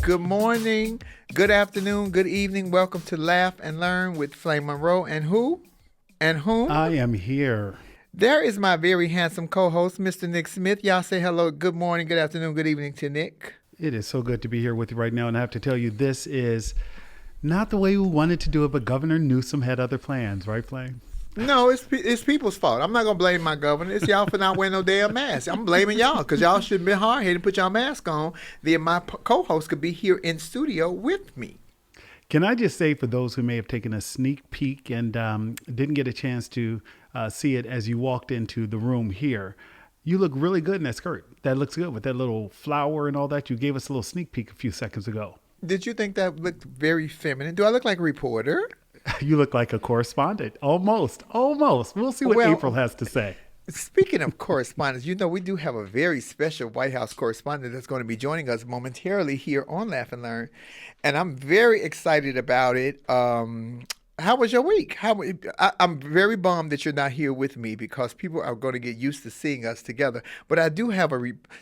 Good morning, good afternoon, good evening. Welcome to Laugh and Learn with Flame Monroe and who? And whom? I am here. There is my very handsome co-host, Mr. Nick Smith. Y'all say hello, good morning, good afternoon, good evening to Nick. It is so good to be here with you right now. And I have to tell you, this is not the way we wanted to do it, but Governor Newsom had other plans, right, Flame? No, it's people's fault. I'm not going to blame my governor. It's y'all for not wearing no damn mask. I'm blaming y'all because y'all should have been hard-headed and put y'all mask on. Then my co-host could be here in studio with me. Can I just say, for those who may have taken a sneak peek and didn't get a chance to see it as you walked into the room here, you look really good in that skirt. That looks good with that little flower and all that. You gave us a little sneak peek a few seconds ago. Did you think that looked very feminine? Do I look like a reporter? You look like a correspondent. Almost. We'll see what April has to say. Speaking of correspondents, you know, we do have a very special White House correspondent that's going to be joining us momentarily here on Laugh and Learn. And I'm very excited about it. How was your week? I'm very bummed that you're not here with me because people are going to get used to seeing us together. But I do have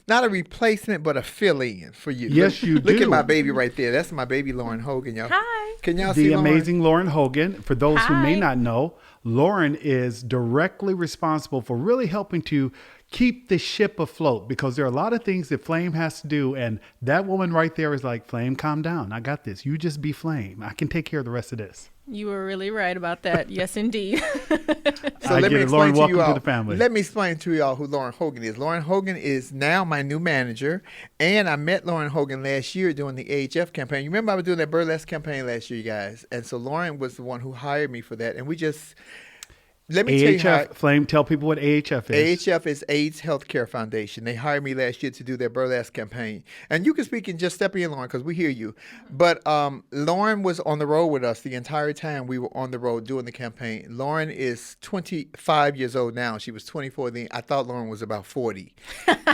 not a replacement, but a fill-in for you. Yes, you do. Look at my baby right there. That's my baby, Lauren Hogan, y'all. Hi. Can y'all see The Lauren? amazing Lauren Hogan. For those who may Hi. not know, Lauren is directly responsible for really helping to keep the ship afloat because there are a lot of things that Flame has to do. And that woman right there is like, Flame, calm down. I got this. You just be Flame. I can take care of the rest of this. You were really right about that. Yes, indeed. So I let get me it. explain Lauren, to welcome you all. to the family. Let me explain to you all who Lauren Hogan is. Lauren Hogan is now my new manager, and I met Lauren Hogan last year during the AHF campaign. You remember I was doing that burlesque campaign last year, you guys, and so Lauren was the one who hired me for that, and we just. Let me tell you how. Flame, tell people what AHF is. AHF is AIDS Healthcare Foundation. They hired me last year to do their burlesque campaign. And you can speak and just step in, Lauren, because we hear you. But Lauren was on the road with us the entire time we were on the road doing the campaign. Lauren is 25 years old now. She was 24 then. I thought Lauren was about 40.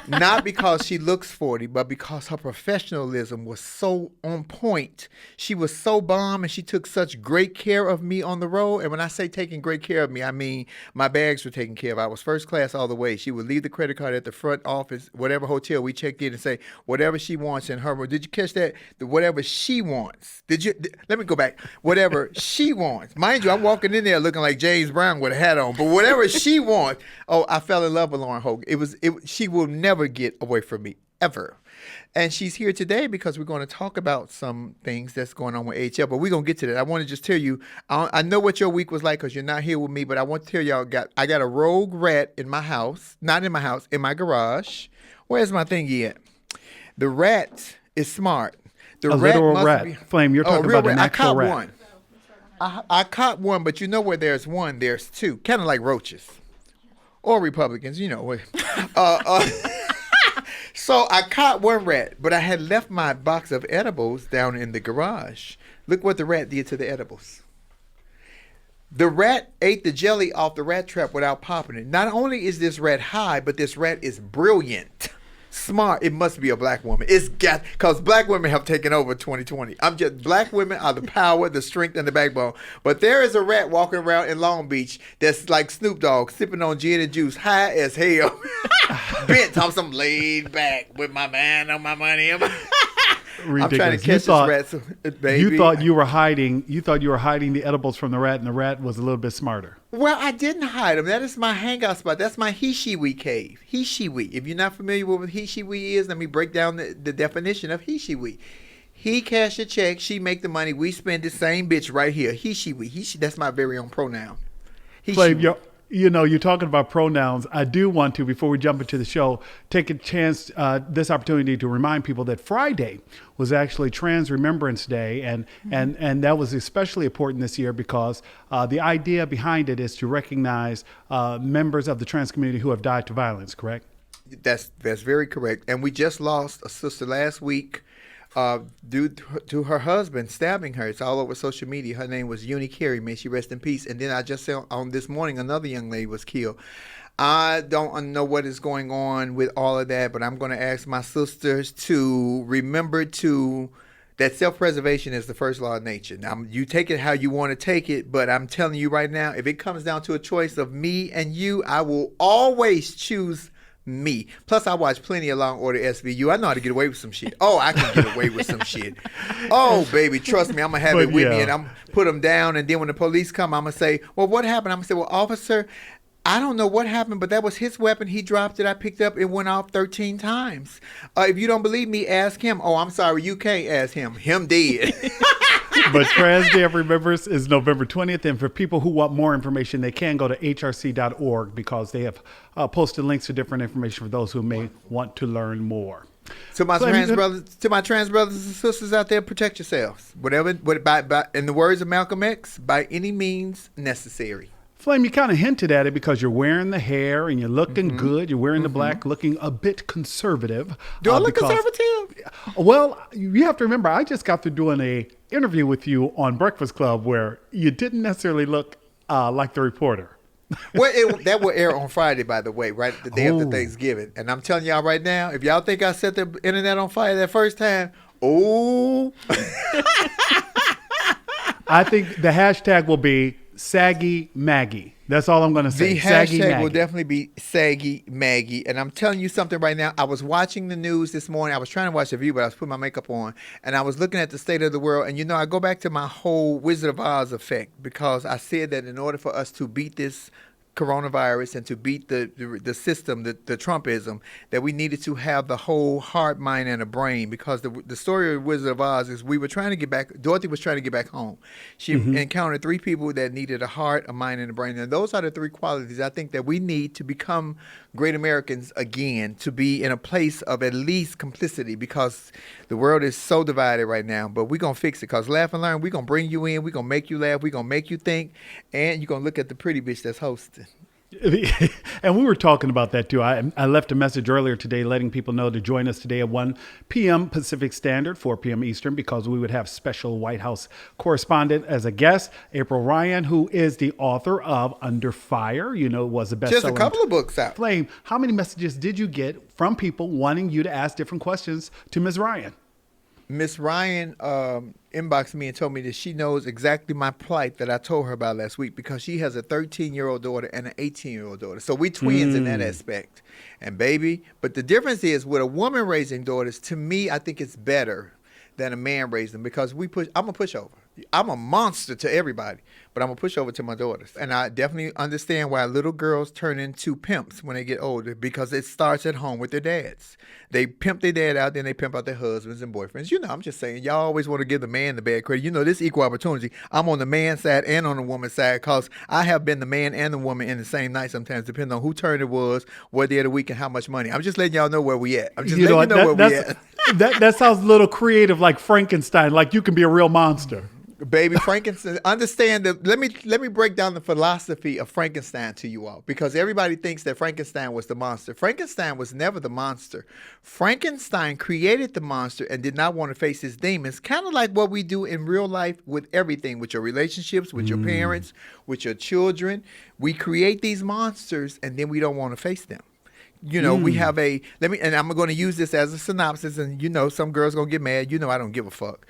Not because she looks 40, but because her professionalism was so on point. She was so bomb, and she took such great care of me on the road. And when I say taking great care of me, I mean my bags were taken care of. I was first class all the way. She would leave the credit card at the front office, whatever hotel we checked in, and say whatever she wants in her room. Did you catch that? Whatever she wants. Let me go back. Whatever she wants. Mind you, I'm walking in there looking like James Brown with a hat on, but whatever she wants. Oh, I fell in love with Lauren Hogan. She will never get away from me, ever. And she's here today because we're going to talk about some things that's going on with HL, but we're going to get to that. I want to just tell you, I know what your week was like because you're not here with me, but I want to tell y'all, I got a rogue rat in my house, not in my house, in my garage. Where's my thingy at? The rat is smart. The A rat literal must rat. be- Flame, you're talking real about an rat. actual I caught rat. one. I caught one, but you know where there's one, there's two. Kind of like roaches. Or Republicans, you know. So I caught one rat, but I had left my box of edibles down in the garage. Look what the rat did to the edibles. The rat ate the jelly off the rat trap without popping it. Not only is this rat high, but this rat is brilliant. Smart. It must be a black woman. Because black women have taken over 2020. Black women are the power, the strength, and the backbone. But there is a rat walking around in Long Beach that's like Snoop Dogg, sipping on gin and juice, high as hell. Bent on some laid back with my man on my money. I'm trying to catch this rat, baby. You thought you were hiding the edibles from the rat, and the rat was a little bit smarter. Well, I didn't hide them. That is my hangout spot. That's my he-she-we cave. He-she-we. If you're not familiar with what he-she-we is, let me break down the definition of he-she-we. He cash a check, she make the money, we spend the same bitch right here. He-she-we. He-she, that's my very own pronoun. Flame, you're talking about pronouns. I do want to, before we jump into the show, take a chance, this opportunity to remind people that Friday was actually Trans Remembrance Day, and that was especially important this year because the idea behind it is to recognize members of the trans community who have died to violence. Correct? That's very correct. And we just lost a sister last week. Due to her husband stabbing her. It's all over social media. Her name was Uni Carey. May she rest in peace. And then I just saw on this morning another young lady was killed. I don't know what is going on with all of that, but I'm going to ask my sisters to remember that self-preservation is the first law of nature. Now, you take it how you want to take it, but I'm telling you right now, if it comes down to a choice of me and you, I will always choose me. Plus, I watch plenty of Law & Order SVU. I know how to get away with some shit. Oh, I can get away with some shit. Oh, baby, trust me, I'm going to have it with me, and I'm put them down, and then when the police come, I'm going to say, well, what happened? I'm going to say, well, officer, I don't know what happened, but that was his weapon. He dropped it. I picked up. It went off 13 times. If you don't believe me, ask him. Oh, I'm sorry. You can't ask him. Him dead. But Trans Day of Remembrance is November 20th. And for people who want more information, they can go to hrc.org because they have posted links to different information for those who may want to learn more. To my trans brothers and sisters out there, protect yourselves. In the words of Malcolm X, by any means necessary. Flame, you kind of hinted at it because you're wearing the hair and you're looking good. You're wearing the black, looking a bit conservative. Do I look conservative? Well, you have to remember, I just got through doing a interview with you on Breakfast Club where you didn't necessarily look like the reporter. Well, that will air on Friday, by the way, right? The day after Thanksgiving. And I'm telling y'all right now, if y'all think I set the internet on fire that first time, I think the hashtag will be Saggy Maggie. That's all I'm going to say. The Saggy hashtag Maggie. will definitely be Saggy Maggie. And I'm telling you something right now. I was watching the news this morning. I was trying to watch the View, but I was putting my makeup on. And I was looking at the state of the world. And, I go back to my whole Wizard of Oz effect because I said that in order for us to beat this coronavirus and to beat the system, the Trumpism, that we needed to have the whole heart, mind, and a brain, because the story of Wizard of Oz is we were trying to get back, Dorothy was trying to get back home. She encountered 3 people that needed a heart, a mind, and a brain. And those are the 3 qualities I think that we need to become great Americans again, to be in a place of at least complicity, because the world is so divided right now. But we're going to fix it, because Laugh and Learn, we're going to bring you in, we're going to make you laugh, we're going to make you think, and you're going to look at the pretty bitch that's hosting. And we were talking about that too. I left a message earlier today letting people know to join us today at 1 p.m. Pacific Standard, 4 p.m. Eastern, because we would have special White House correspondent as a guest, April Ryan, who is the author of Under Fire. Was a bestseller. Just a couple of books out. Flame, how many messages did you get from people wanting you to ask different questions to Ms. Ryan? Miss Ryan inboxed me and told me that she knows exactly my plight that I told her about last week, because she has a 13-year-old daughter and an 18-year-old daughter. So we twins in that aspect. And baby, but the difference is with a woman raising daughters, to me, I think it's better than a man raising them, because I'm a pushover. I'm a monster to everybody, but I'm a pushover to my daughters. And I definitely understand why little girls turn into pimps when they get older, because it starts at home with their dads. They pimp their dad out, then they pimp out their husbands and boyfriends. I'm just saying, y'all always want to give the man the bad credit. This equal opportunity. I'm on the man's side and on the woman's side, because I have been the man and the woman in the same night sometimes, depending on who turn it was, what day of the week, and how much money. I'm just letting y'all know where we at. I'm just letting you know where we at. That sounds a little creative, like Frankenstein, like you can be a real monster. Baby, Frankenstein. Understand that. Let me break down the philosophy of Frankenstein to you all, because everybody thinks that Frankenstein was the monster. Frankenstein was never the monster. Frankenstein created the monster and did not want to face his demons, kind of like what we do in real life with everything, with your relationships, with your parents, with your children. We create these monsters and then we don't want to face them. We have and I'm going to use this as a synopsis, and some girls going to get mad. I don't give a fuck.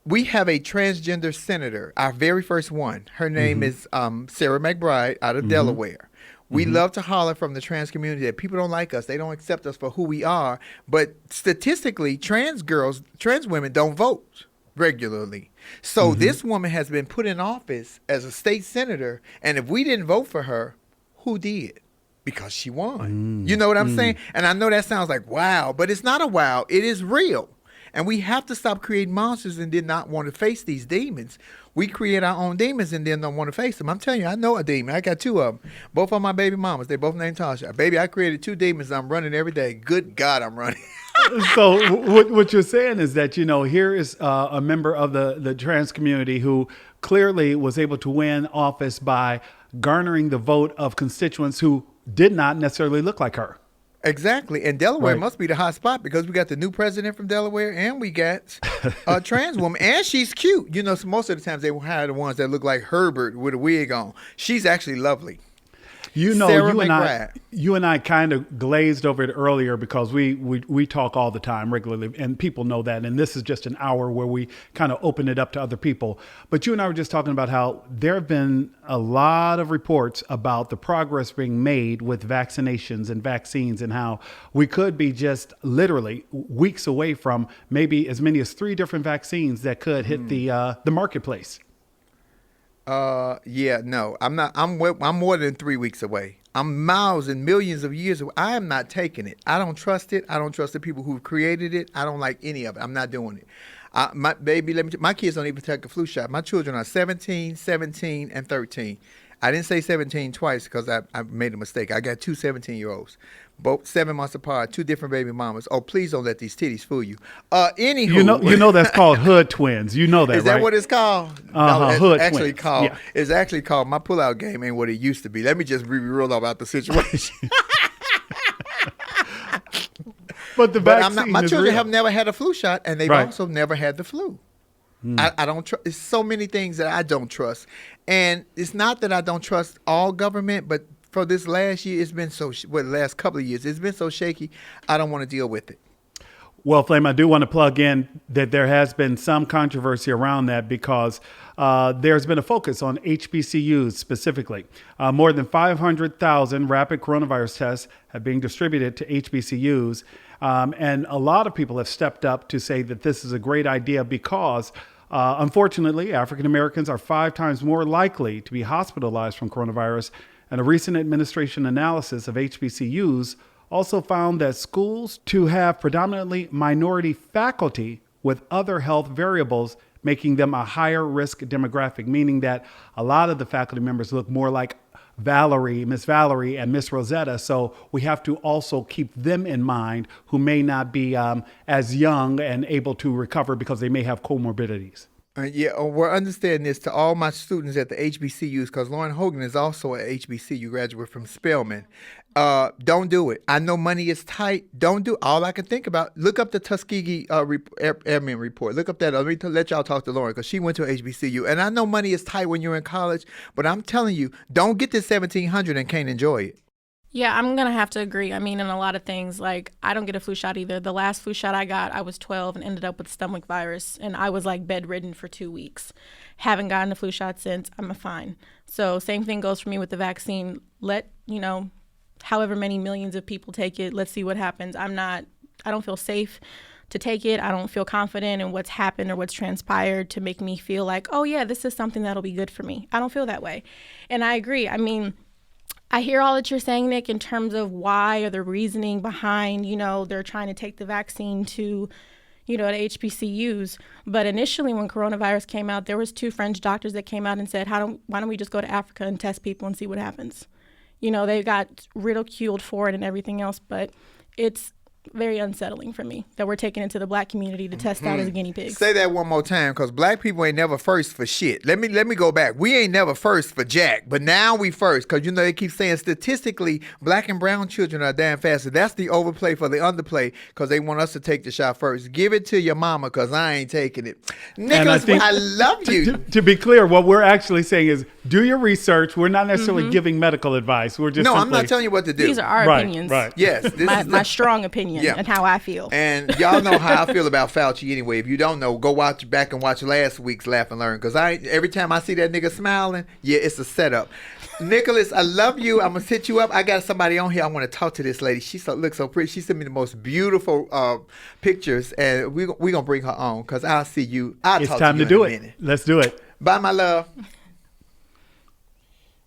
We have a transgender senator, our very first one. Her name is Sarah McBride out of Delaware. We love to holler from the trans community that people don't like us. They don't accept us for who we are. But statistically, trans women don't vote regularly. So this woman has been put in office as a state senator. And if we didn't vote for her, who did? Because she won. You know what I'm saying? And I know that sounds like wow, but it's not a wow. It is real. And we have to stop creating monsters and then not want to face these demons. We create our own demons and then don't want to face them. I'm telling you, I know a demon. I got 2 of them. Both are my baby mamas. They both named Tasha. Baby, I created 2 demons. I'm running every day. Good God, I'm running. So what you're saying is that, here is a member of the trans community who clearly was able to win office by garnering the vote of constituents who did not necessarily look like her. Exactly. And Delaware must be the hot spot, because we got the new president from Delaware and we got a trans woman, and she's cute. So most of the times they will hire the ones that look like Herbert with a wig on. She's actually lovely. You know, Sarah you and McBride. you and I kind of glazed over it earlier because we talk all the time regularly, and people know that. And this is just an hour where we kind of open it up to other people. But you and I were just talking about how there have been a lot of reports about the progress being made with vaccinations and vaccines, and how we could be just literally weeks away from maybe as many as 3 different vaccines that could hit the marketplace. Yeah, no, I'm not. I'm more than 3 weeks away. I'm miles and millions of years away. I am not taking it. I don't trust it. I don't trust the people who created it. I don't like any of it. I'm not doing it. My kids don't even take a flu shot. My children are 17, 17, and 13. I didn't say 17 twice because I made a mistake. I got 2 17-year-olds, both 7 months apart, 2 different baby mamas. Oh, please don't let these titties fool you. Anywho, You know that's called hood twins. You know that, is that right? what it's called? Uh-huh, it's hood actually twins. called. Yeah. It's actually called. My pullout game ain't what it used to be. Let me just be real about the situation. But the But vaccine my is children real. have never had a flu shot, and they've Right. also never had the flu. I don't trust. It's so many things that I don't trust, and it's not that I don't trust all government, but for this last year, it's been so. The last couple of years, it's been so shaky. I don't want to deal with it. Well, Flame, I do want to plug in that there has been some controversy around that because there's been a focus on HBCUs specifically. More than 500,000 rapid coronavirus tests have been distributed to HBCUs. And a lot of people have stepped up to say that this is a great idea because, unfortunately, African Americans are 5 times more likely to be hospitalized from coronavirus. And a recent administration analysis of HBCUs also found that schools to have predominantly minority faculty with other health variables, making them a higher risk demographic, meaning that a lot of the faculty members look more like Miss Valerie and Miss Rosetta. So we have to also keep them in mind who may not be as young and able to recover because they may have comorbidities. We're understanding this to all my students at the HBCUs because Lauren Hogan is also an HBCU graduate from Spelman. Don't do it. I know money is tight. Don't do it. All I can think about, look up the Tuskegee Airmen report. Look up that. Let me let y'all talk to Lauren because she went to HBCU. And I know money is tight when you're in college, but I'm telling you, don't get this 1,700 and can't enjoy it. Yeah, I'm going to have to agree. I mean, in a lot of things, like, I don't get a flu shot either. The last flu shot I got, I was 12 and ended up with stomach virus, and I was, like, bedridden for 2 weeks. Haven't gotten a flu shot since. I'm fine. So same thing goes for me with the vaccine. Let, however many millions of people take it, let's see what happens. I don't feel safe to take it. I don't feel confident in what's happened or what's transpired to make me feel like, oh, yeah, this is something that'll be good for me. I don't feel that way. And I agree. I mean, I hear all that you're saying, Nick, in terms of why or the reasoning behind, they're trying to take the vaccine to, to HBCUs. But initially when coronavirus came out, there was 2 French doctors that came out and said, why don't we just go to Africa and test people and see what happens? They got ridiculed for it and everything else, but it's very unsettling for me that we're taking it to the black community to test out as guinea pigs. Say that one more time, because black people ain't never first for shit. Let me go back. We ain't never first for jack, but now we first, because they keep saying statistically black and brown children are dying faster. That's the overplay for the underplay, because they want us to take the shot first. Give it to your mama, because I ain't taking it. Nicholas, I love you. To be clear, what we're actually saying is do your research. We're not necessarily giving medical advice. We're just I'm not telling you what to do. These are our opinions. Right. Yes. This my strong opinion and how I feel. And y'all know how I feel about Fauci anyway. If you don't know, go back and watch last week's Laugh and Learn. Because every time I see that nigga smiling, it's a setup. Nicholas, I love you. I'm going to sit you up. I got somebody on here. I want to talk to this lady. She looks so pretty. She sent me the most beautiful pictures. And we're going to bring her on because I'll see you. It's time to do it. Let's do it. Bye, my love.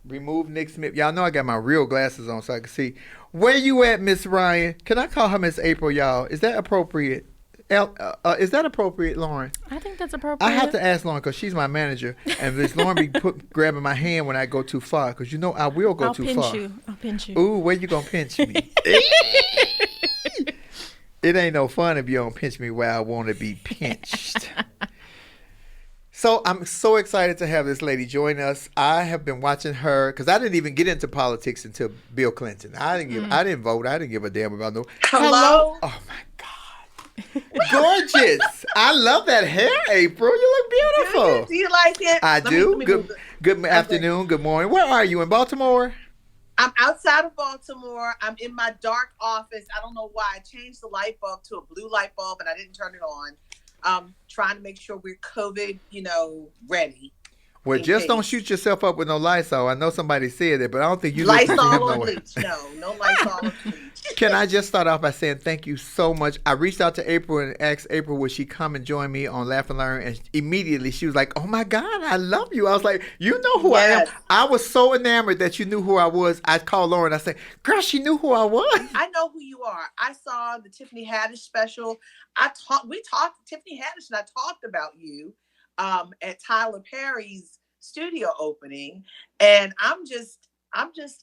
Remove Nick Smith. Y'all know I got my real glasses on so I can see. Where you at, Miss Ryan? Can I call her Miss April, y'all? Is that appropriate? Is that appropriate, Lauren? I think that's appropriate. I have to ask Lauren because she's my manager. And Miss Lauren be grabbing my hand when I go too far because I will go too far. I'll pinch you. Ooh, where you going to pinch me? It ain't no fun if you don't pinch me where I want to be pinched. So I'm so excited to have this lady join us. I have been watching her because I didn't even get into politics until Bill Clinton. I didn't vote. I didn't give a damn about no. Hello. Oh my God, gorgeous! I love that hair, April. You look beautiful. Do you like it? I do. Let me Good afternoon. Good morning. Where are you in Baltimore? I'm outside of Baltimore. I'm in my dark office. I don't know why I changed the light bulb to a blue light bulb and I didn't turn it on. Trying to make sure we're COVID, ready Well, in just don't case. shoot yourself up with no Lysol. I know somebody said it, but I don't think you listen to him Lysol or nowhere. bleach? No, no Lysol or bleach. Can I just start off by saying thank you so much? I reached out to April and asked April would she come and join me on Laugh and Learn, and immediately she was like, "Oh my God, I love you." I was like, "You know who I am." Yes. I was so enamored that you knew who I was. I called Lauren. I said, "Girl, she knew who I was." I know who you are. I saw the Tiffany Haddish special. We talked to Tiffany Haddish and I talked about you at Tyler Perry's studio opening, and I'm just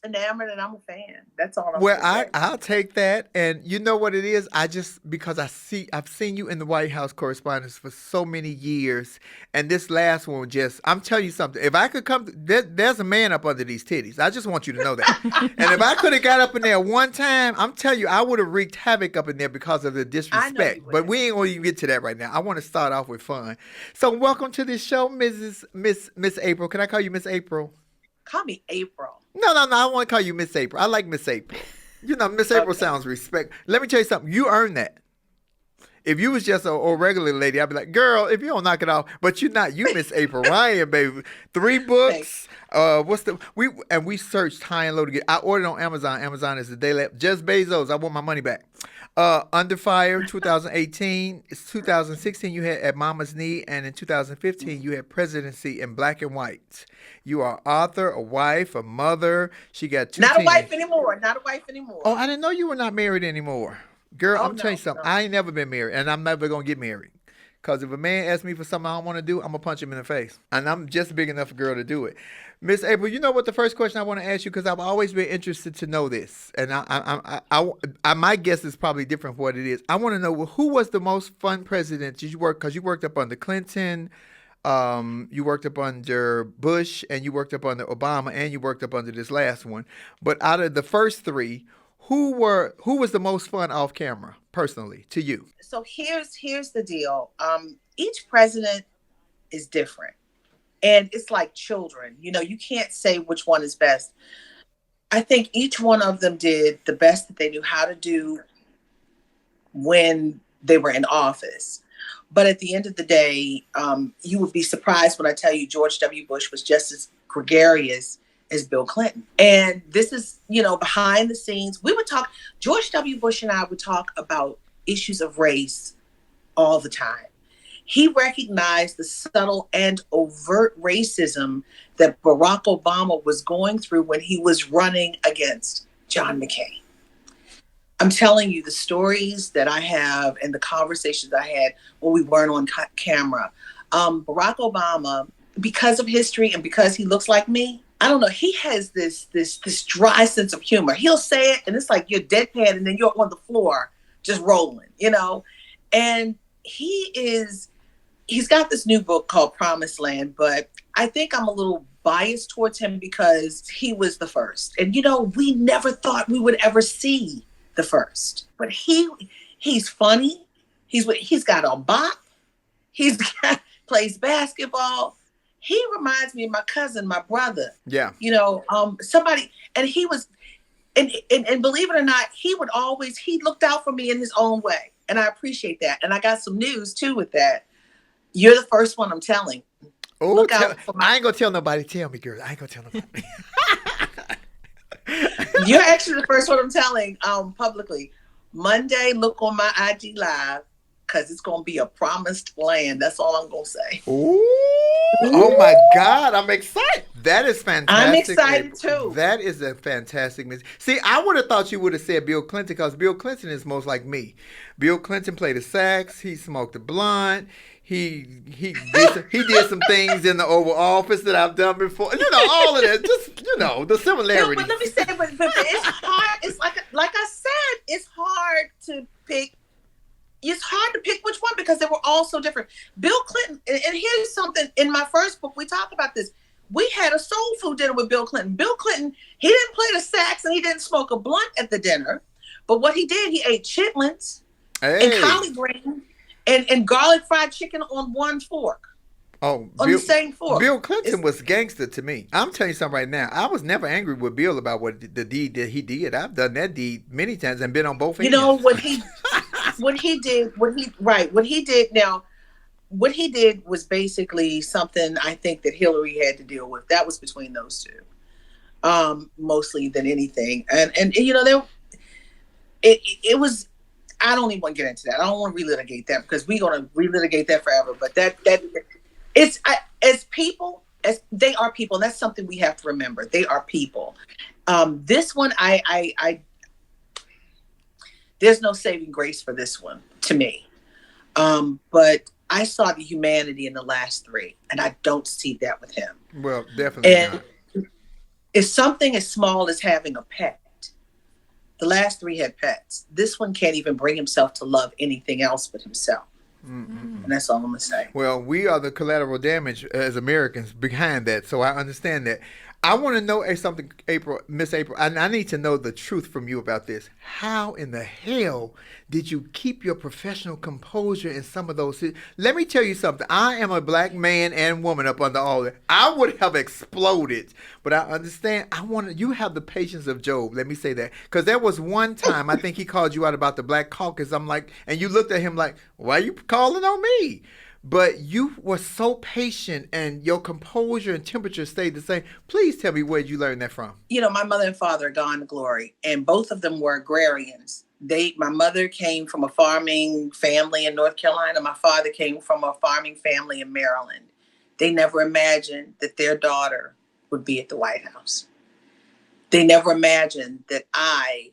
enamored and I'm a fan. That's all I'm Well, gonna say. I'll take that, and you know what it is. I just because I've seen you in the White House correspondence for so many years, and this last one I'm telling you something. If I could there's a man up under these titties. I just want you to know that. And if I could have got up in there one time, I'm telling you, I would have wreaked havoc up in there because of the I know disrespect. you But would. we ain't gonna even get to that right now. I want to start off with fun. So welcome to this show, Miss April. Can I call you Miss April? Call me April. No, no, no. I want to call you Miss April. I like Miss April. You know, Miss April Okay. sounds respect. Let me tell you something. You earned that. If you was just a regular lady, I'd be like, girl, if you don't knock it off. But you're not. You Miss April Ryan, baby. 3 Thanks. books. We searched high and low to get. I ordered on Amazon. Amazon is the day left. Just Bezos. I want my money back. Under Fire, 2018. It's 2016. You had At Mama's Knee, and in 2015 you had Presidency in Black and White. You are author, a wife, a mother. She got 2 Not a wife teenagers. anymore. Not a wife anymore. Oh, I didn't know you were not married anymore. Girl, Oh I'm telling you no, something. no. I ain't never been married, and I'm never going to get married. Because if a man asks me for something I don't want to do, I'm going to punch him in the face. And I'm just big enough a girl to do it. Miss April, you know what the first question I want to ask you, because I've always been interested to know this. And my guess is probably different from what it is. I want to know who was the most fun president did you work, because you worked up under Clinton, you worked up under Bush, and you worked up under Obama, and you worked up under this last one. But out of the first 3, who was the most fun off camera, personally, to you? So here's the deal. Each president is different. And it's like children. You can't say which one is best. I think each one of them did the best that they knew how to do when they were in office. But at the end of the day, you would be surprised when I tell you George W. Bush was just as gregarious as Bill Clinton. And this is, behind the scenes. George W. Bush and I would talk about issues of race all the time. He recognized the subtle and overt racism that Barack Obama was going through when he was running against John McCain. I'm telling you the stories that I have and the conversations I had when we weren't on camera. Barack Obama, because of history and because he looks like me, I don't know, he has this dry sense of humor. He'll say it and it's like you're deadpan and then you're on the floor just rolling, And he's got this new book called Promised Land, but I think I'm a little biased towards him because he was the first. And we never thought we would ever see the first. But he's funny. He's got a bop. Plays basketball. He reminds me of my cousin, my brother. Yeah. Somebody, and he was, and believe it or not, he looked out for me in his own way. And I appreciate that. And I got some news too with that. You're the first one I'm telling. Oh, Look out for I ain't going to tell nobody. Tell me, girl. I ain't going to tell nobody. You're actually the first one I'm telling publicly. Monday, look on my IG Live because it's going to be a promised land. That's all I'm going to say. Ooh. Oh, my God. I'm excited. That is fantastic. I'm excited, too. That is a fantastic message. See, I would have thought you would have said Bill Clinton because Bill Clinton is most like me. Bill Clinton played the sax. He smoked a blunt. He did some things in the Oval Office that I've done before. All of that. Just, the similarities. No, but let me say, but it's hard. It's like I said, it's hard to pick. It's hard to pick which one because they were all so different. Bill Clinton, and here's something, in my first book, we talk about this. We had a soul food dinner with Bill Clinton. Bill Clinton, he didn't play the sax and he didn't smoke a blunt at the dinner. But what he did, he ate chitlins and collard green and garlic fried chicken on one fork. Oh, on the same floor. Bill Clinton was gangster to me. I'm telling you something right now. I was never angry with Bill about what the deed that he did. I've done that deed many times and been on both You ends. know what he did now. What he did was basically something I think that Hillary had to deal with. That was between those two, mostly than anything. And you know, it was. I don't even want to get into that. I don't want to relitigate that because we're going to relitigate that forever. But as people, as they are people, and that's something we have to remember. They are people. This one, I there's no saving grace for this one to me. But I saw the humanity in the last three, and I don't see that with him. Well, definitely and not. It's something as small as having a pet. The last three had pets. This one can't even bring himself to love anything else but himself. Mm-hmm. And that's all I'm going to say. Well, we are the collateral damage as Americans behind that, so I understand that. I want to know something, Miss April. I need to know the truth from you about this. How in the hell did you keep your professional composure in some of those? Let me tell you something. I am a black man and woman up under all that. I would have exploded, but I understand. You have the patience of Job. Let me say that, because there was one time I think he called you out about the Black Caucus. I'm like, and you looked at him like, why are you calling on me? But you were so patient and your composure and temperature stayed the same. Please tell me where you learned that from. You know, my mother and father are gone to glory, and both of them were agrarians. My mother came from a farming family in North Carolina. My father came from a farming family in Maryland. They never imagined that their daughter would be at the White House. They never imagined that I,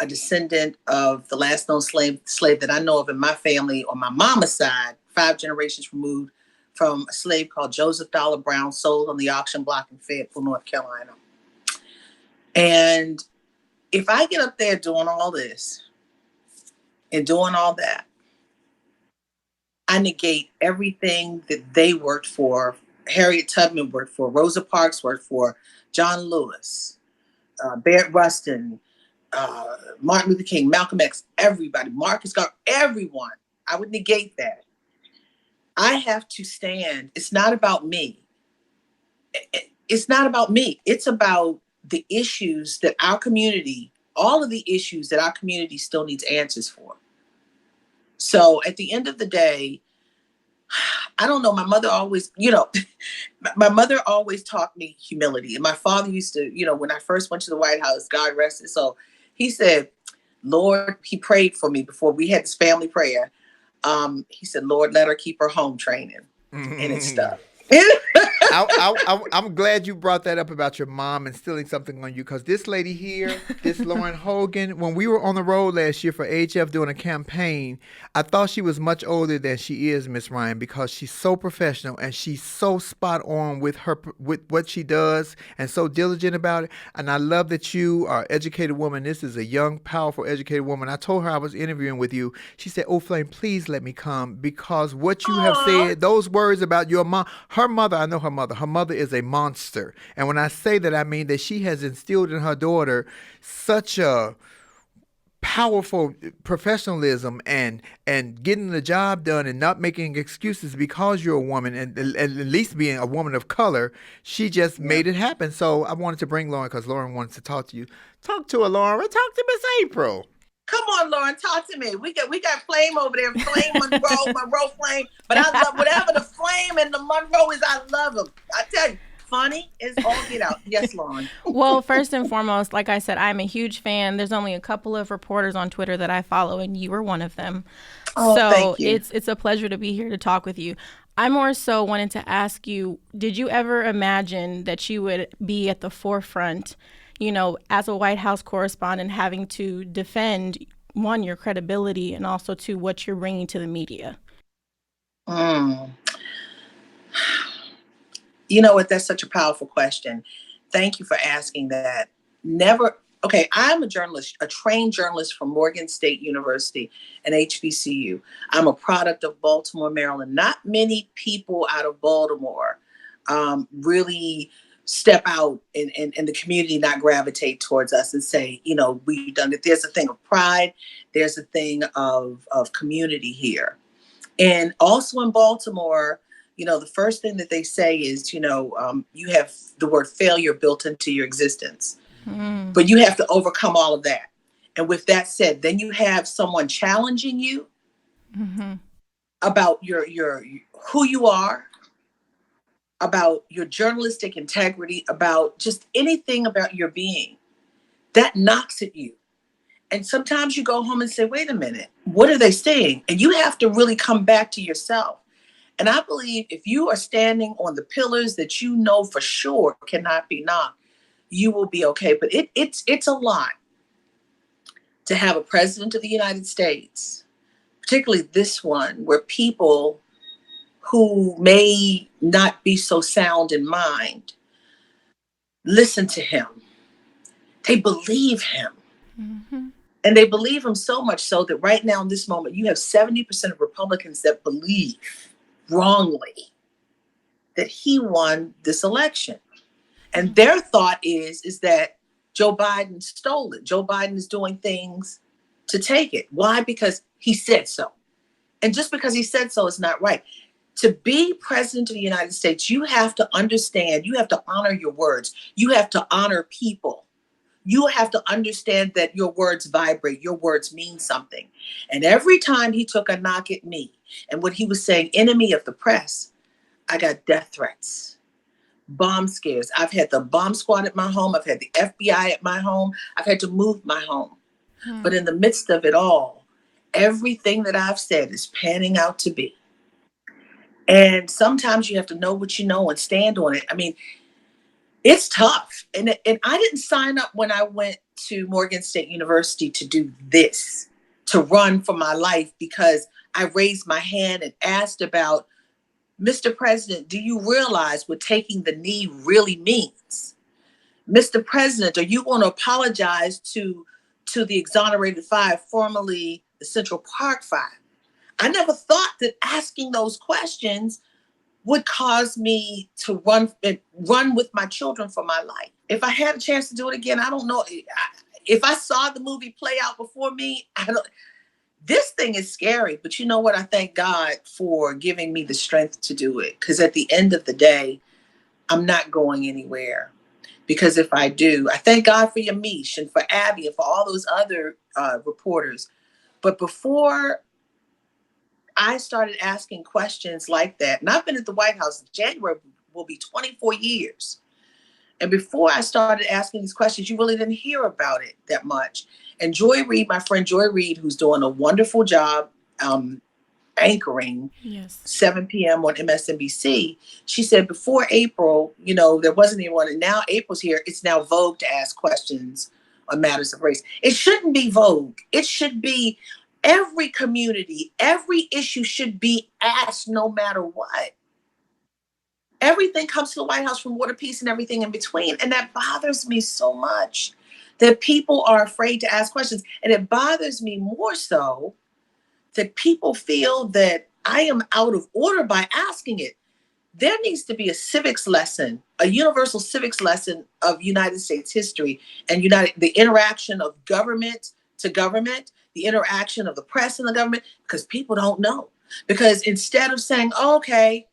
a descendant of the last known slave that I know of in my family on my mama's side, 5 generations removed from a slave called Joseph Dollar Brown, sold on the auction block in Fayetteville, North Carolina. And if I get up there doing all this and doing all that, I negate everything that they worked for. Harriet Tubman worked for, Rosa Parks worked for, John Lewis, Barrett Rustin, Martin Luther King, Malcolm X, everybody, Marcus Garvey, everyone. I would negate that. I have to stand. It's not about me. It's not about me. It's about the issues that our community, all of the issues that our community still needs answers for. So at the end of the day, I don't know. My mother always, my mother always taught me humility. And my father used to, when I first went to the White House, God rest his soul, he said, Lord, he prayed for me before we had this family prayer. He said, Lord, let her keep her home training and it's stuff. I'm glad you brought that up about your mom instilling something on you, because this lady here, this Lauren Hogan, when we were on the road last year for HF doing a campaign, I thought she was much older than she is, Miss Ryan, because she's so professional and she's so spot on with what she does and so diligent about it. And I love that you are an educated woman. This is a young, powerful, educated woman. I told her I was interviewing with you. She said, "Oh, Flame, please let me come, because what you have said, those words about your mom, her mother, I know her mother. Her mother is a monster. And when I say that, I mean that she has instilled in her daughter such a powerful professionalism and getting the job done and not making excuses because you're a woman, and at least being a woman of color. She just made it happen. So I wanted to bring Lauren because Lauren wants to talk to you. Talk to her, Lauren. Talk to Miss April. Come on, Lauren, talk to me. We got Flame over there, Flame Monroe Flame. But I love whatever the Flame and the Monroe is. I love them. I tell you, funny is all get out. Yes, Lauren. Well, first and foremost, like I said, I'm a huge fan. There's only a couple of reporters on Twitter that I follow, and you were one of them. Oh, so thank you. It's a pleasure to be here to talk with you. I more so wanted to ask you, did you ever imagine that you would be at the forefront, as a White House correspondent, having to defend, one, your credibility, and also, two, what you're bringing to the media? You know what? That's such a powerful question. Thank you for asking that. Okay, I'm a journalist, a trained journalist from Morgan State University and HBCU. I'm a product of Baltimore, Maryland. Not many people out of Baltimore really step out and the community not gravitate towards us and say, we've done it. There's a thing of pride. There's a thing of community here. And also in Baltimore, the first thing that they say is, you have the word failure built into your existence, but you have to overcome all of that. And with that said, then you have someone challenging you about your who you are, about your journalistic integrity, about just anything about your being. That knocks at you. And sometimes you go home and say, wait a minute, what are they saying? And you have to really come back to yourself. And I believe if you are standing on the pillars that you know for sure cannot be knocked, you will be okay. But it's a lot to have a president of the United States, particularly this one, where people who may not be so sound in mind listen to him. They believe him. And they believe him so much so that right now in this moment, you have 70% of Republicans that believe wrongly that he won this election. And their thought is that Joe Biden stole it. Joe Biden is doing things to take it. Why? Because he said so. And just because he said so is not right. To be president of the United States, you have to understand, you have to honor your words. You have to honor people. You have to understand that your words vibrate, your words mean something. And every time he took a knock at me and what he was saying, enemy of the press, I got death threats, bomb scares. I've had the bomb squad at my home. I've had the FBI at my home. I've had to move my home. But in the midst of it all, everything that I've said is panning out to be. And sometimes you have to know what you know and stand on it. I mean, it's tough. And I didn't sign up when I went to Morgan State University to do this, to run for my life, because I raised my hand and asked about, Mr. President, do you realize what taking the knee really means? Mr. President, are you going to apologize to the exonerated five, formerly the Central Park Five? I never thought that asking those questions would cause me to run with my children for my life. If I had a chance to do it again, I don't know. If I saw the movie play out before me, this thing is scary. But you know what? I thank God for giving me the strength to do it. Because at the end of the day, I'm not going anywhere. Because if I do, I thank God for Yamiche and for Abby and for all those other reporters. But before I started asking questions like that, and I've been at the White House, January will be 24 years. And before I started asking these questions, you really didn't hear about it that much. And Joy Reid, my friend Joy Reid, who's doing a wonderful job anchoring 7 p.m. on MSNBC, she said before April, there wasn't anyone. And now April's here. It's now vogue to ask questions on matters of race. It shouldn't be vogue. It should be every community, every issue should be asked no matter what. Everything comes to the White House, from War to Peace and everything in between. And that bothers me so much that people are afraid to ask questions. And it bothers me more so that people feel that I am out of order by asking it. There needs to be a civics lesson, a universal civics lesson of United States history and the interaction of government to government, the interaction of the press and the government, because people don't know. Because instead of saying, oh, okay,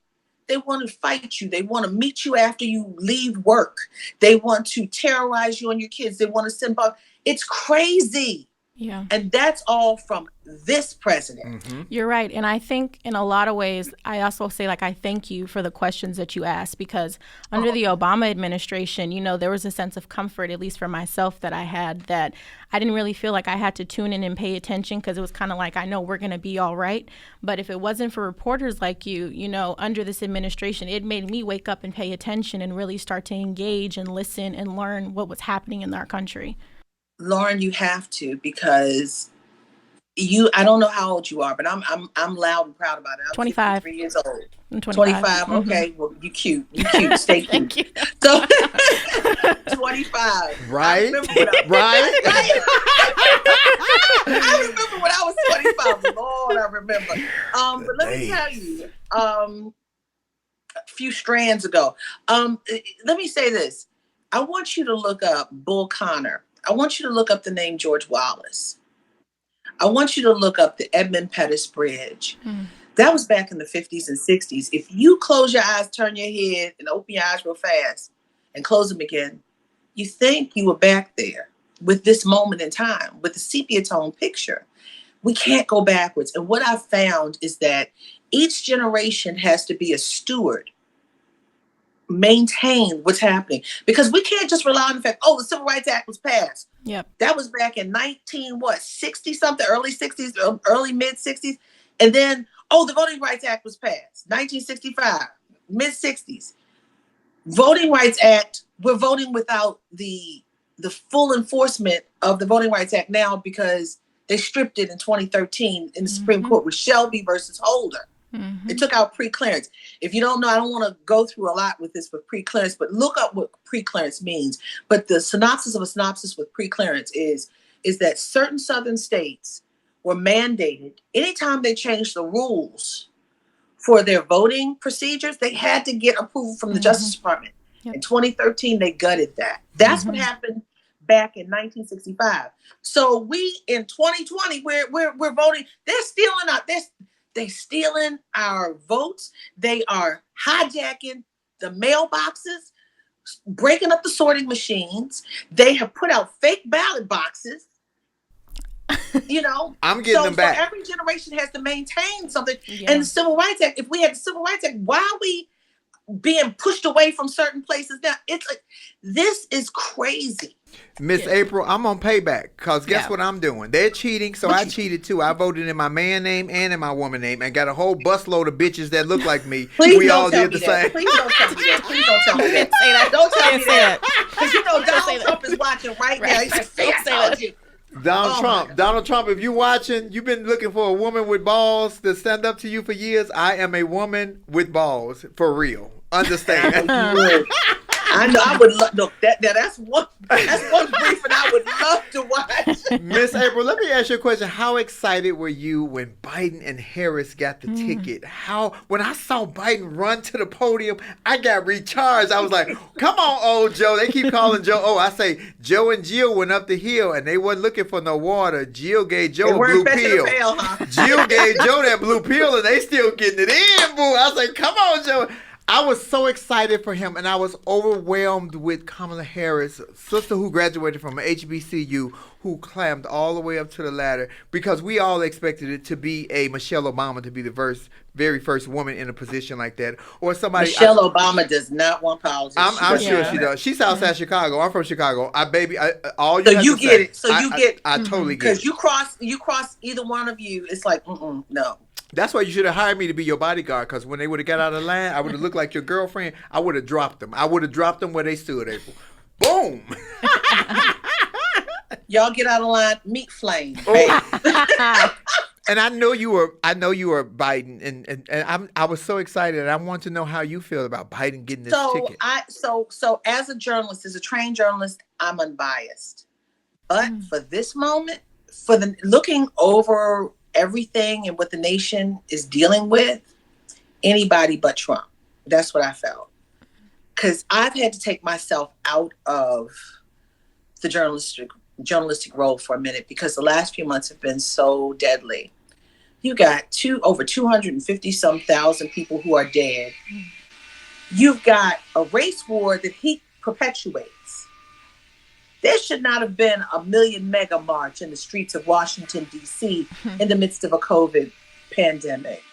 they want to fight you. They want to meet you after you leave work. They want to terrorize you and your kids. They want to send bomb. It's crazy. Yeah. And that's all from this president. Mm-hmm. You're right. And I think in a lot of ways, I also say, I thank you for the questions that you asked, because under the Obama administration, there was a sense of comfort, at least for myself, that I had, that I didn't really feel like I had to tune in and pay attention, because it was kind of like, I know we're going to be all right. But if it wasn't for reporters like you, under this administration, it made me wake up and pay attention and really start to engage and listen and learn what was happening in our country. Lauren, you have to, because I don't know how old you are, but I'm loud and proud about it. I'm 25. 53 years old. I'm 25. Mm-hmm. Okay. Well, you cute. Stay cute. Thank you. So 25. Right? Right? I remember when I was 25. Lord, I remember. But let me tell you, a few strands ago, let me say this. I want you to look up Bull Connor. I want you to look up the name George Wallace. I want you to look up the Edmund Pettus Bridge. That was back in the 50s and 60s. If you close your eyes, turn your head, and open your eyes real fast and close them again, you think you were back there with this moment in time, with the sepia tone picture. We can't go backwards. And what I've found is that each generation has to be a steward, maintain what's happening. Because we can't just rely on the fact, oh, the Civil Rights Act was passed. Yep. That was back in 60 something, early 60s, early mid 60s. And then, oh, the Voting Rights Act was passed, 1965, mid 60s. Voting Rights Act, we're voting without the full enforcement of the Voting Rights Act now because they stripped it in 2013 in the Supreme Court with Shelby versus Holder. It took out pre-clearance. If you don't know, I don't want to go through a lot with this with pre-clearance, but look up what pre-clearance means. But the synopsis of a synopsis with pre-clearance is that certain southern states were mandated, anytime they changed the rules for their voting procedures, they had to get approval from the Justice Department. Yep. In 2013, they gutted that. That's what happened back in 1965. So we in 2020, we're voting. They're stealing our votes. They are hijacking the mailboxes, breaking up the sorting machines. They have put out fake ballot boxes. You know, I'm getting them back. So every generation has to maintain something. Yeah. And the Civil Rights Act, if we had the Civil Rights Act, why are we being pushed away from certain places now? It's like, this is crazy. Miss April, I'm on payback because guess what I'm doing? They're cheating, so I cheated too. I voted in my man name and in my woman name and got a whole busload of bitches that look like me. We all did the same. Please don't tell me that. Please don't tell me that. Say that. Don't tell me that. Because you know Donald Trump is watching right now. He's like, say that. Donald Trump, if you're watching, you've been looking for a woman with balls to stand up to you for years. I am a woman with balls, for real. Understand? I know. I would love. Look, that's one briefing I would love to watch. Miss April, let me ask you a question. How excited were you when Biden and Harris got the ticket? When I saw Biden run to the podium, I got recharged. I was like, "Come on, old Joe." They keep calling Joe. Oh, I say Joe and Jill went up the hill and they wasn't looking for no water. Jill gave Joe a blue pill. Jill gave Joe that blue pill, and they still getting it in. Boo! I was like, "Come on, Joe." I was so excited for him, and I was overwhelmed with Kamala Harris, sister who graduated from HBCU, who climbed all the way up to the ladder, because we all expected it to be a Michelle Obama to be the very first woman in a position like that, or somebody. Michelle Obama does not want politics. I'm sure she does. She's outside Chicago. I'm from Chicago. All you. So you get it. So you get. I totally get it. Because you cross either one of you. It's like, no. That's why you should have hired me to be your bodyguard, because when they would have got out of line, I would have looked like your girlfriend. I would have dropped them. I would have dropped them where they stood, April. Boom. Y'all get out of line, meet Flame. And I know you were Biden, and I was so excited. I want to know how you feel about Biden getting this ticket. So as a journalist, as a trained journalist, I'm unbiased. But for this moment, for the looking over everything and what the nation is dealing with, anybody but Trump. That's what I felt. Because I've had to take myself out of the journalistic role for a minute, because the last few months have been so deadly. You got over 250 some thousand people who are dead. You've got a race war that he perpetuates. There should not have been a million mega march in the streets of Washington, D.C. in the midst of a COVID pandemic.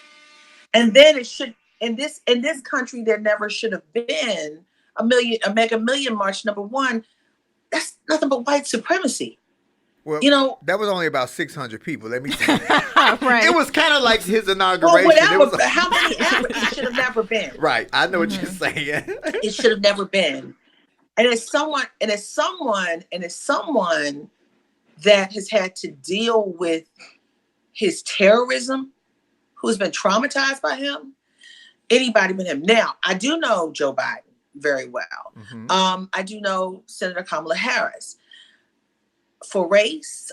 And then it should, in this country, there never should have been a mega million march. Number one, that's nothing but white supremacy. Well, that was only about 600 people. Let me tell you. Right. It was kind of like his inauguration. Well, how many ever? It should have never been. Right. I know what you're saying. It should have never been. And as someone that has had to deal with his terrorism, who's been traumatized by him, anybody but him. Now, I do know Joe Biden very well. I do know Senator Kamala Harris. For race,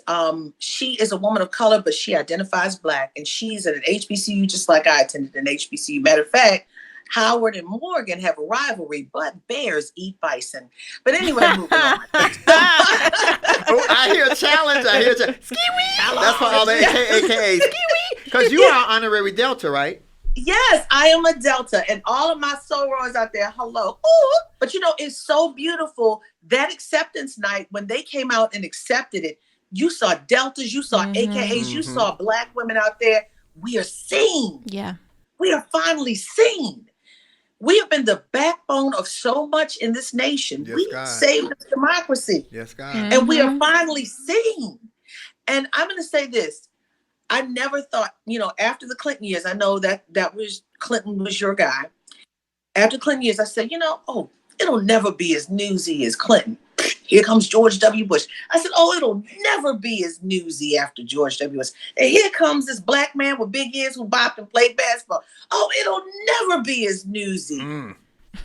she is a woman of color, but she identifies Black, and she's at an HBCU just like I attended an HBCU. Matter of fact, Howard and Morgan have a rivalry, but bears eat bison. But anyway, moving on. I hear a challenge. Ski-wee. That's for all the AKAs. Ski-wee. Because you are honorary Delta, right? Yes, I am a Delta, and all of my sorors out there, hello. Ooh. But it's so beautiful. That acceptance night, when they came out and accepted it, you saw Deltas, you saw AKAs, you saw Black women out there. We are seen. Yeah. We are finally seen. We have been the backbone of so much in this nation. Yes, We God. saved this democracy. Yes, God. And we are finally seen. And I'm going to say this. I never thought, after the Clinton years, I know that was Clinton was your guy. After Clinton years, I said, it'll never be as newsy as Clinton. Here comes George W. Bush. I said, it'll never be as newsy after George W. Bush. And here comes this Black man with big ears who bopped and played basketball. It'll never be as newsy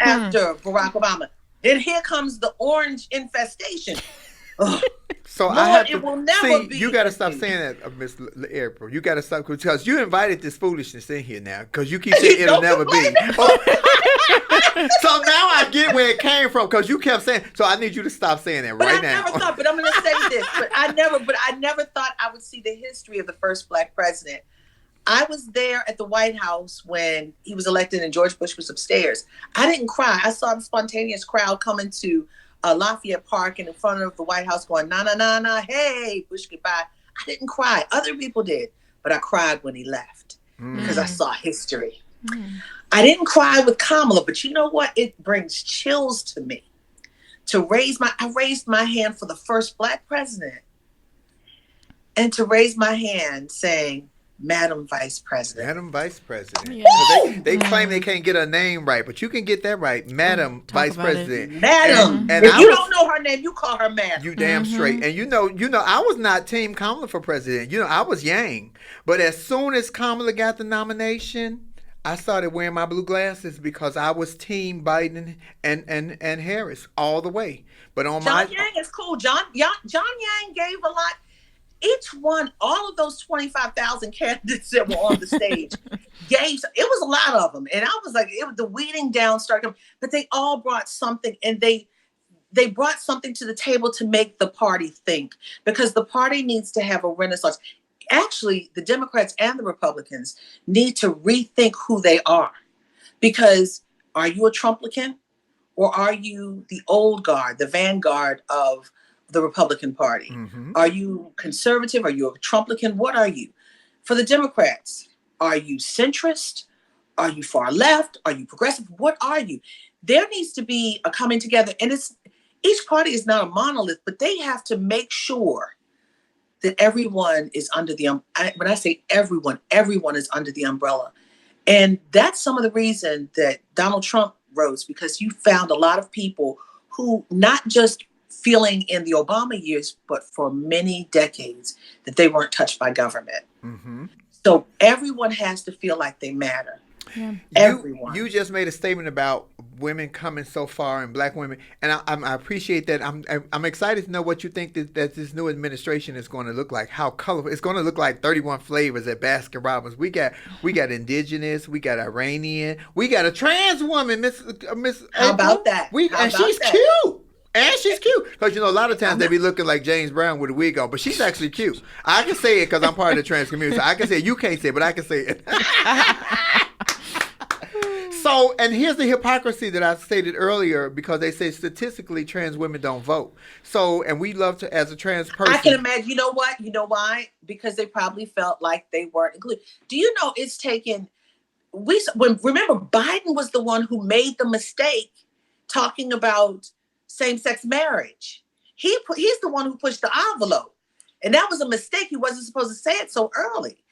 after Barack Obama. And here comes the orange infestation. So Lord, I have it will to never be. You got to stop saying that, Miss April. You got to stop because you invited this foolishness in here now. Because you keep saying it'll never be. So now I get where it came from because you kept saying. So I need you to stop saying that right now. But I never thought. But I'm going to say this. But I never thought I would see the history of the first Black president. I was there at the White House when he was elected and George Bush was upstairs. I didn't cry. I saw the spontaneous crowd coming to Lafayette Park and in front of the White House going, na, na, na, na, hey, Bush, goodbye. I didn't cry. Other people did. But I cried when he left because I saw history. I didn't cry with Kamala, but you know what? It brings chills to me I raised my hand for the first Black president and to raise my hand saying, Madam Vice President. Madam Vice President. Yeah. They claim they can't get her name right, but you can get that right. Madam Vice President. Madam. And if you don't know her name, you call her Madam. You damn straight. And I was not Team Kamala for president. I was Yang. But as soon as Kamala got the nomination, I started wearing my blue glasses because I was Team Biden and Harris all the way. But on John Yang is cool. John Yang gave a lot. Each one, all of those 25,000 candidates that were on the stage it was a lot of them. And I was like, it was the weeding down started, but they all brought something and they brought something to the table to make the party think because the party needs to have a renaissance. Actually, the Democrats and the Republicans need to rethink who they are because are you a Trumplican or are you the old guard, the vanguard of the Republican Party? Are you conservative? Are you a Trumplican? What are you? For the Democrats, are you centrist? Are you far left? Are you progressive? What are you? There needs to be a coming together. And each party is not a monolith, but they have to make sure that everyone is under when I say everyone is under the umbrella. And that's some of the reason that Donald Trump rose, because you found a lot of people who not just feeling in the Obama years, but for many decades that they weren't touched by government. So everyone has to feel like they matter. Yeah. Everyone. You just made a statement about women coming so far and Black women, and I appreciate that. I'm excited to know what you think that this new administration is going to look like. How colorful it's going to look like. 31 flavors at Baskin Robbins. We got indigenous, we got Iranian, we got a trans woman, Miss. How about that? She's cute. And she's cute. Because, a lot of times they be looking like James Brown with a wig on. But she's actually cute. I can say it because I'm part of the trans community. So I can say it. You can't say it, but I can say it. So, and here's the hypocrisy that I stated earlier, because they say statistically trans women don't vote. So, and we love to, as a trans person. I can imagine. You know what? You know why? Because they probably felt like they weren't included. Do you know it's taken, remember Biden was the one who made the mistake talking about same-sex marriage. He's the one who pushed the envelope. And that was a mistake. He wasn't supposed to say it so early.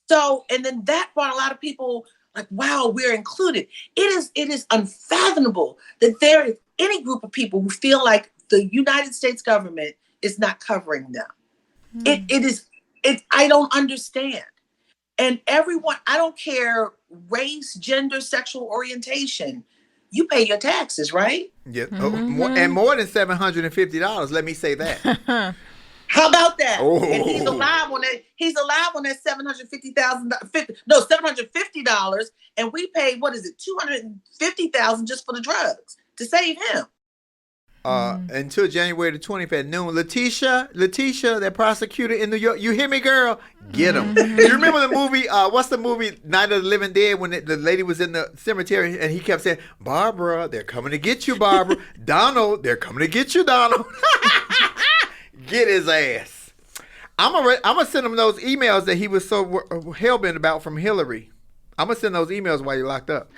So, and then that brought a lot of people like, wow, we're included. It is unfathomable that there is any group of people who feel like the United States government is not covering them. I don't understand. And everyone, I don't care race, gender, sexual orientation, you pay your taxes, right? Yeah, and more than $750. Let me say that. How about that? Oh. And he's alive on that. He's alive on that $750, and we paid $250,000 just for the drugs to save him. until January the 20th at noon. Letitia, that prosecutor in New York. You hear me, girl? Get him. You remember the movie, what's the movie, Night of the Living Dead, when the lady was in the cemetery and he kept saying, Barbara, they're coming to get you, Barbara. Donald, they're coming to get you, Donald. Get his ass. I'm gonna send him those emails that he was so hell-bent about from Hillary. I'm going to send those emails while you're locked up.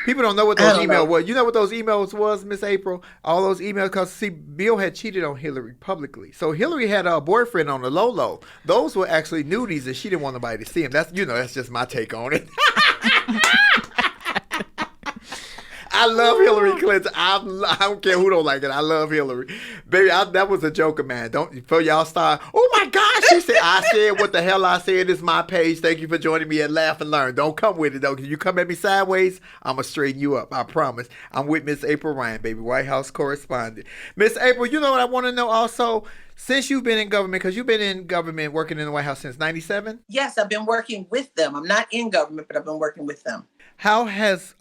People don't know what those emails were. You know what those emails was, Miss April? All those emails, because, see, Bill had cheated on Hillary publicly. So Hillary had a boyfriend on the low. Those were actually nudies, and she didn't want nobody to see them. That's just my take on it. I love Hillary Clinton. I don't care who don't like it. I love Hillary. Baby, that was a joke of mine. Before y'all start, oh my gosh, she said, I said what the hell I said. It's my page. Thank you for joining me at Laugh and Learn. Don't come with it, though. Because you come at me sideways, I'm going to straighten you up. I promise. I'm with Miss April Ryan, baby, White House correspondent. Miss April, you know what I want to know also? Since you've been in government, because you've been in government working in the White House since 97? Yes, I've been working with them. I'm not in government, but I've been working with them. How has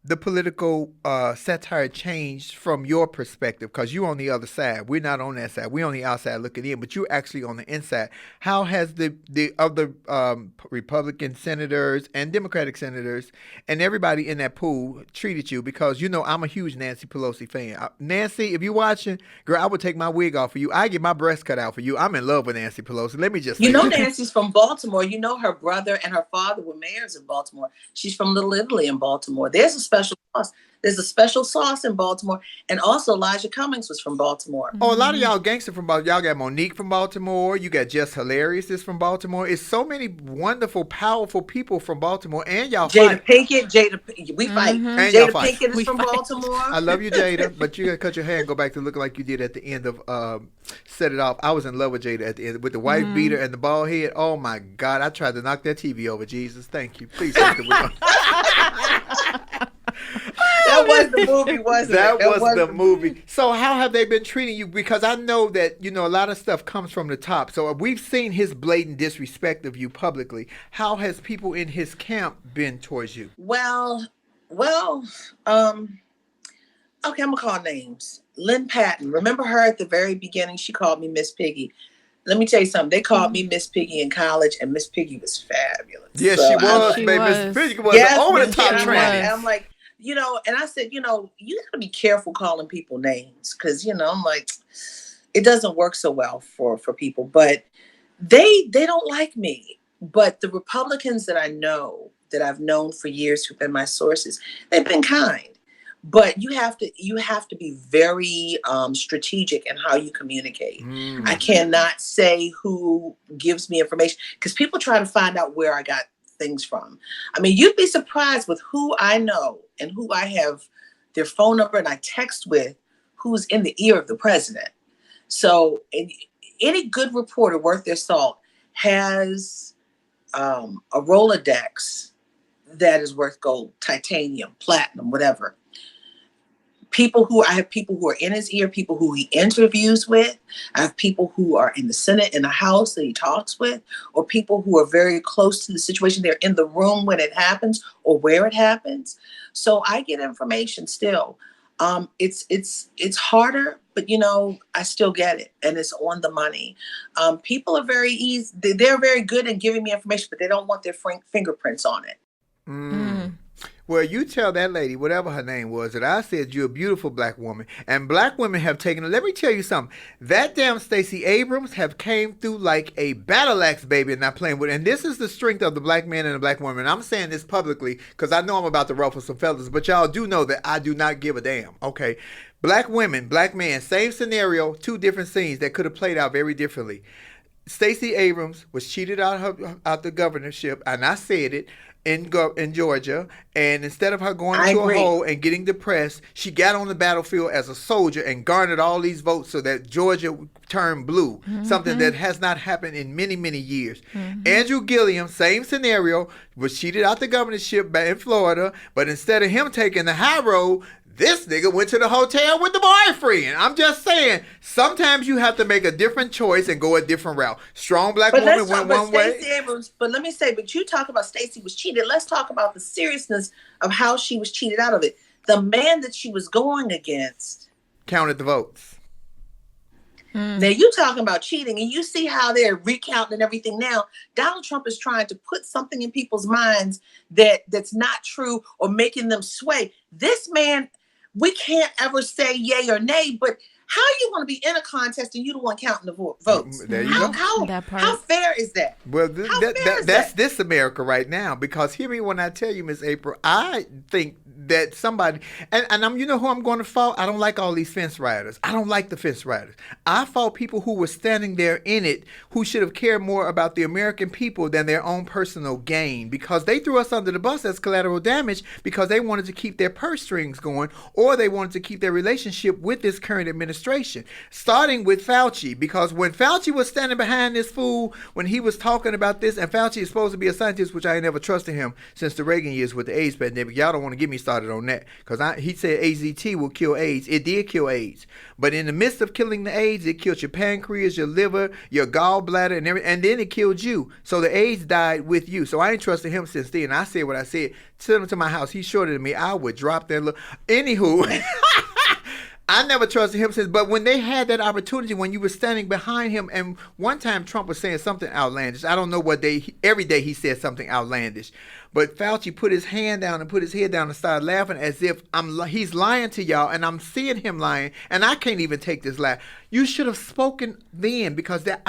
the political satire changed from your perspective? Because you're on the other side. We're not on that side. We're on the outside looking in, but you're actually on the inside. How has the other Republican senators and Democratic senators and everybody in that pool treated you? Because, you know, I'm a huge Nancy Pelosi fan. Nancy, if you're watching, girl, I would take my wig off for you. I get my breast cut out for you. I'm in love with Nancy Pelosi. Let me just say You know, Nancy's from Baltimore. You know, her brother and her father were mayors in Baltimore. She's from Little Italy in Baltimore. There's a special sauce. There's a special sauce in Baltimore. And also Elijah Cummings was from Baltimore. Oh, a lot of y'all gangster from Baltimore. Y'all got Monique from Baltimore. You got Just Hilarious is from Baltimore. It's so many wonderful, powerful people from Baltimore. And y'all Jada fight. Pinkett, we fight. And Jada y'all fight. Pinkett is from Baltimore. I love you, Jada, but you got to cut your hair and go back to looking like you did at the end of Set It Off. I was in love with Jada at the end with the white beater and the bald head. Oh, my God. I tried to knock that TV over. Jesus, thank you. Please take the wheel. That was the movie, wasn't it? That was the movie. So how have they been treating you? Because I know that, you know, a lot of stuff comes from the top. So we've seen his blatant disrespect of you publicly. How has people in his camp been towards you? Well, okay, I'm gonna call names. Lynn Patton, remember her at the very beginning? She called me Miss Piggy. Let me tell you something. They called me Miss Piggy in college, and Miss Piggy was fabulous. Yes, so she was, baby. Miss Piggy was over the top tranny. I'm like, you know, and I said, you know, you gotta be careful calling people names, because, you know, I'm like, it doesn't work so well for people. But they don't like me. But the Republicans that I know, that I've known for years, who've been my sources, they've been kind. But you have to be very strategic in how you communicate. I cannot say who gives me information, because people try to find out where I got things from. I mean, you'd be surprised with who I know and who I have their phone number and I text with, who's in the ear of the president. So any good reporter worth their salt has a Rolodex that is worth gold, titanium, platinum, whatever. I have people who are in his ear, people who he interviews with. I have people who are in the Senate, in the House that he talks with, or people who are very close to the situation. They're in the room when it happens or where it happens. So I get information still. It's harder, but, you know, I still get it, and it's on the money. People are very easy. They're very good at giving me information, but they don't want their fingerprints on it. Well, you tell that lady, whatever her name was, that I said you're a beautiful black woman. And black women have taken it. Let me tell you something. That damn Stacey Abrams have came through like a battle axe, baby, and not playing with it. And this is the strength of the black man and the black woman. I'm saying this publicly because I know I'm about to ruffle some feathers, but y'all do know that I do not give a damn, okay? Black women, black men, same scenario, two different scenes that could have played out very differently. Stacey Abrams was cheated out the governorship, and I said it, in Georgia, and instead of her going into a hole and getting depressed, she got on the battlefield as a soldier and garnered all these votes so that Georgia turned blue, something that has not happened in many, many years. Andrew Gillum, same scenario, was cheated out the governorship in Florida, but instead of him taking the high road, this nigga went to the hotel with the boyfriend. I'm just saying, sometimes you have to make a different choice and go a different route. Strong black woman went one way. Abrams, but let me say, but you talk about Stacey was cheated. Let's talk about the seriousness of how she was cheated out of it. The man that she was going against counted the votes. Now you talking about cheating, and you see how they're recounting and everything now. Donald Trump is trying to put something in people's minds that's not true or making them sway. This man, we can't ever say yay or nay, but how you want to be in a contest and you the one counting the votes? There you go. How fair is that? Well, that's this America right now. Because hear me when I tell you, Miss April, I think that somebody, and I'm, you know who I'm going to fault? I don't like all these fence riders. I don't like the fence riders. I fault people who were standing there in it, who should have cared more about the American people than their own personal gain, because they threw us under the bus as collateral damage because they wanted to keep their purse strings going, or they wanted to keep their relationship with this current administration, starting with Fauci. Because when Fauci was standing behind this fool, when he was talking about this, and Fauci is supposed to be a scientist, which I ain't never trusted him since the Reagan years with the AIDS pandemic. Y'all don't want to get me started on that, because he said AZT will kill AIDS. It did kill AIDS, but in the midst of killing the AIDS, it killed your pancreas, your liver, your gallbladder, and everything, and then it killed you. So the AIDS died with you. So I ain't trusted him since then. I said what I said. Send him to my house. He's shorter than me. I would drop that little. Anywho. I never trusted him since, but when they had that opportunity, when you were standing behind him, and one time Trump was saying something outlandish. I don't know what day, every day he said something outlandish, but Fauci put his hand down and put his head down and started laughing as if he's lying to y'all, and I'm seeing him lying, and I can't even take this lie. You should have spoken then, because the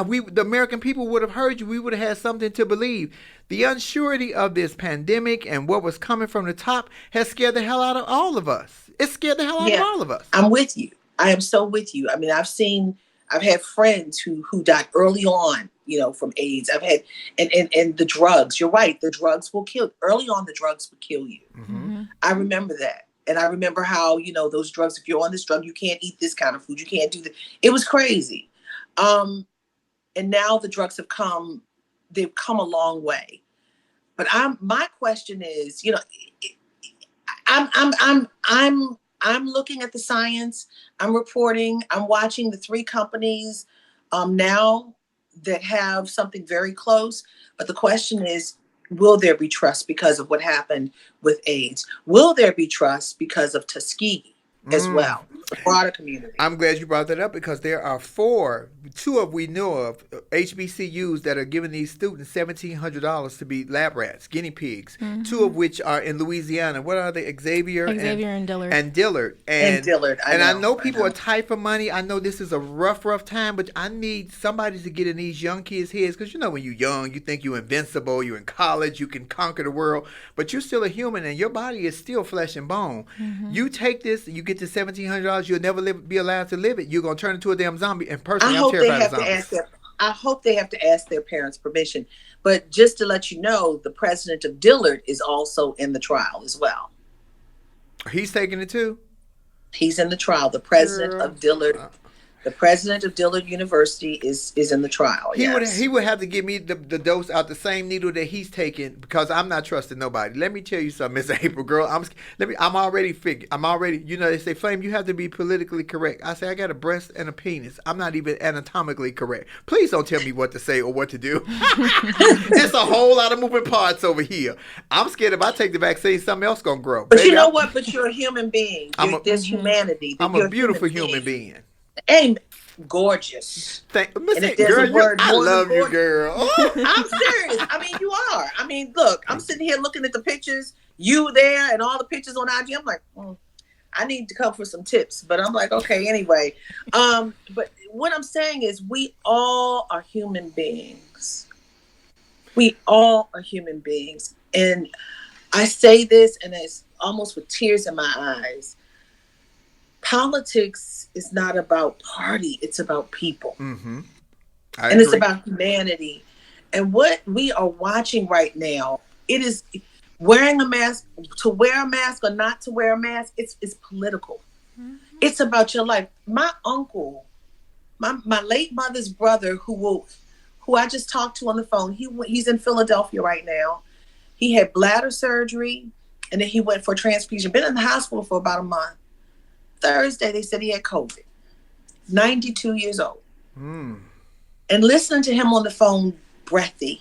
American people would have heard you. We would have had something to believe. The unsurety of this pandemic and what was coming from the top has scared the hell out of all of us. It scared the hell out of all of us. I'm with you. I am so with you. I mean, I've had friends who died early on, from AIDS. I've had, and the drugs, you're right. The drugs will kill. Early on, the drugs would kill you. Mm-hmm. I remember that. And I remember how, those drugs, if you're on this drug, you can't eat this kind of food. You can't do that. It was crazy. And now the drugs they've come a long way. But my question is, I'm looking at the science. I'm reporting. I'm watching the 3 companies now that have something very close. But the question is, will there be trust because of what happened with AIDS? Will there be trust because of Tuskegee as well, the broader community? I'm glad you brought that up, because there are 2 we know of, HBCUs that are giving these students $1,700 to be lab rats, guinea pigs. 2 of which are in Louisiana. What are they? Xavier and Dillard. And Dillard. I know people are tight for money. I know this is a rough time, but I need somebody to get in these young kids' heads, because when you're young, you think you're invincible. You're in college. You can conquer the world, but you're still a human, and your body is still flesh and bone. You take this, you get to $1,700. You'll never be allowed to live it. You're gonna turn into a damn zombie. And personally, I'm terrified of zombies. I hope they have to ask their parents' permission. But just to let you know, the president of Dillard is also in the trial as well. He's taking it too? He's in the trial. The president of Dillard. The president of Dillard University is in the trial. He would have to give me the dose out the same needle that he's taking, because I'm not trusting nobody. Let me tell you something, Miss April, girl. I'm already, they say, Flame, you have to be politically correct. I say, I got a breast and a penis. I'm not even anatomically correct. Please don't tell me what to say or what to do. There's a whole lot of moving parts over here. I'm scared if I take the vaccine, something else gonna grow. But you know what? But you're a human being. There's humanity. I'm a beautiful human being. And gorgeous. I love you, girl. I'm serious. I mean, you are. I mean, look, I'm sitting here looking at the pictures, you there, and all the pictures on IG. I'm like, I need to come for some tips. But I'm like, okay, anyway. But what I'm saying is, we all are human beings. We all are human beings. And I say this, and it's almost with tears in my eyes. Politics is not about party. It's about people. Mm-hmm. And it's about humanity. And what we are watching right now, it is wearing a mask, to wear a mask or not to wear a mask. It's political. Mm-hmm. It's about your life. My uncle, my late mother's brother, who I just talked to on the phone, he's in Philadelphia right now. He had bladder surgery, and then he went for a transfusion. Been in the hospital for about a month. Thursday, they said he had COVID. 92 years old. And listening to him on the phone, breathy,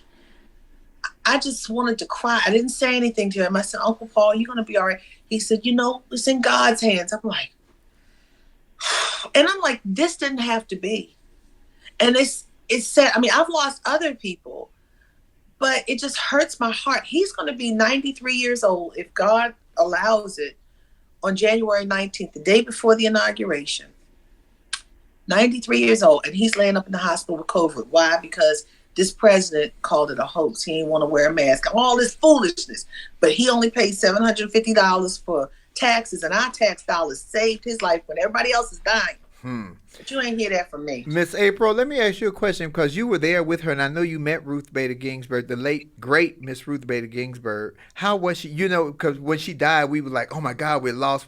I just wanted to cry. I didn't say anything to him. I said, Uncle Paul, you're going to be all right. He said, it's in God's hands. I'm like, And I'm like, this didn't have to be. And it's sad. I mean, I've lost other people, but it just hurts my heart. He's going to be 93 years old, if God allows it, on January 19th, the day before the inauguration. 93 years old, and he's laying up in the hospital with COVID. Why? Because this president called it a hoax. He didn't want to wear a mask. All this foolishness. But he only paid $750 for taxes, and our tax dollars saved his life when everybody else is dying. But you ain't hear that from me. Miss April, let me ask you a question, because you were there with her, and I know you met Ruth Bader Ginsburg, the late, great Miss Ruth Bader Ginsburg. How was she? You know, because when she died, we were like, oh my God, we're lost.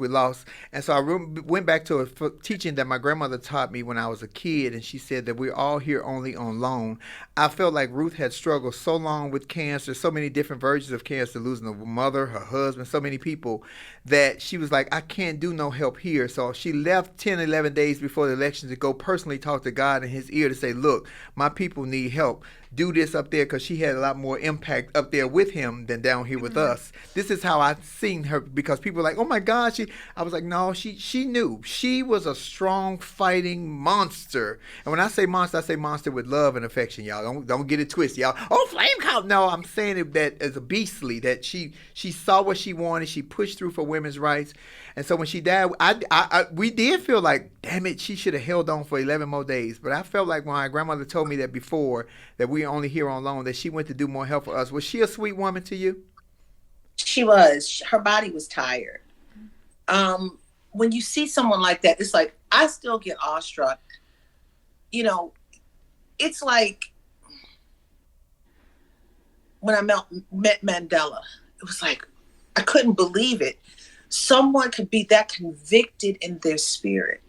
And so I went back to a teaching that my grandmother taught me when I was a kid, and she said that we're all here only on loan. I felt like Ruth had struggled so long with cancer, so many different versions of cancer, losing a mother, her husband, so many people, that she was like, I can't do no help here. So she left 10, 11 days before the election to go personally talk to God in his ear to say, look, my people need help. Do this up there, because she had a lot more impact up there with him than down here with us. This is how I've seen her, because people are like, oh my God, I was like, no, she knew. She was a strong fighting monster. And when I say monster with love and affection, y'all. Don't get it twisted, y'all. Oh, flame count. No, I'm saying it that as a beastly, that she saw what she wanted. She pushed through for women's rights. And so when she died, we did feel like, damn it, she should have held on for 11 more days. But I felt like when my grandmother told me that before, that we only here on loan, that she went to do more help for us. Was she a sweet woman to you? She was. Her body was tired. When you see someone like that, it's like, I still get awestruck. You know, it's like when I met Mandela, it was like, I couldn't believe it. Someone could be that convicted in their spirit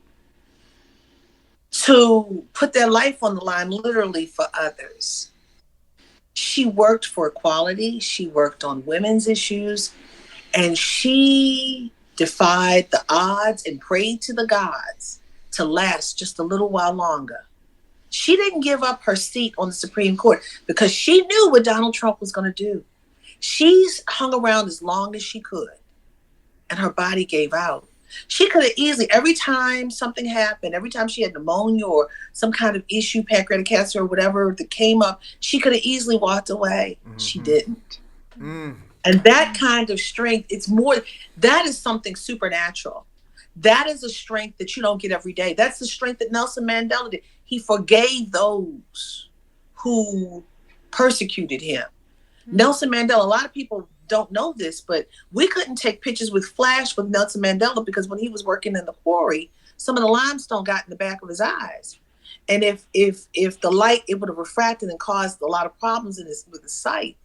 to put their life on the line, literally, for others. She worked for equality. She worked on women's issues, and she defied the odds and prayed to the gods to last just a little while longer. She didn't give up her seat on the Supreme Court because she knew what Donald Trump was going to do. She's hung around as long as she could, and her body gave out. She could have easily, every time something happened, every time she had pneumonia or some kind of issue, pancreatic cancer or whatever that came up, she could have easily walked away. Mm-hmm. She didn't. And that kind of strength, that is something supernatural. That is a strength that you don't get every day. That's the strength that Nelson Mandela did. He forgave those who persecuted him. Mm-hmm. Nelson Mandela, a lot of people don't know this, but we couldn't take pictures with flash with Nelson Mandela because when he was working in the quarry, some of the limestone got in the back of his eyes. And if the light, it would have refracted and caused a lot of problems with his sight.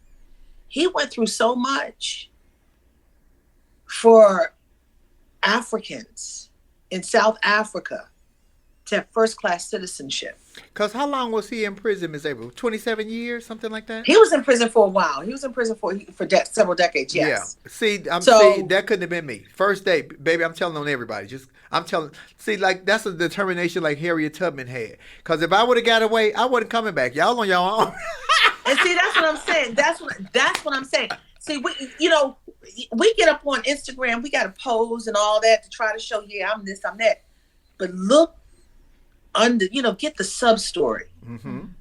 He went through so much for Africans in South Africa to have first-class citizenship. Because how long was he in prison, Ms. April? 27 years, something like that? He was in prison for a while. He was in prison for several decades, yes. Yeah. See, that couldn't have been me. First day, baby, I'm telling on everybody. See, like, that's a determination like Harriet Tubman had. Because if I would have got away, I wasn't coming back. Y'all on your own. And see, that's what I'm saying. That's what I'm saying. See, we get up on Instagram, we got to pose and all that to try to show, yeah, I'm this, I'm that. But look get the sub story,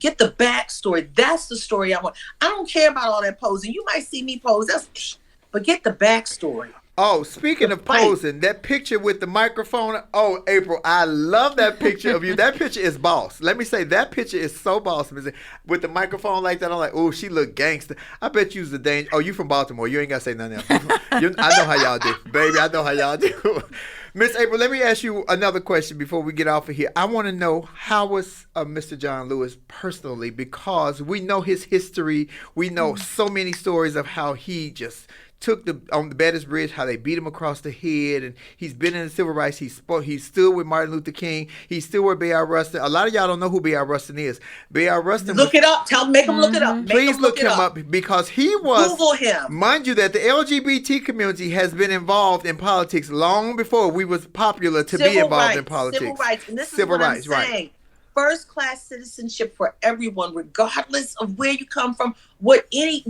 get the back story. That's the story I want. I don't care about all that posing. You might see me pose, but get the back story. Oh, speaking of posing, that picture with the microphone. Oh, April, I love that picture of you. That picture is boss. Let me say, that picture is so boss. With the microphone like that, I'm like, oh, she look gangster. I bet you's the danger. Oh, you from Baltimore. You ain't got to say nothing else. I know how y'all do. Baby, I know how y'all do. Miss April, let me ask you another question before we get off of here. I want to know, how was Mr. John Lewis personally? Because we know his history. We know so many stories of how he just took on the Bettis Bridge, how they beat him across the head, and he's been in the civil rights. He stood with Martin Luther King. He stood with B.R. Rustin. A lot of y'all don't know who B.R. Rustin is. B.R. Rustin. Look it up. Make them look it up. Please look him up because he was. Google him. Mind you, that the LGBT community has been involved in politics long before we was popular to be involved in politics. Civil rights. And this is what I'm saying. first class citizenship for everyone, regardless of where you come from, what any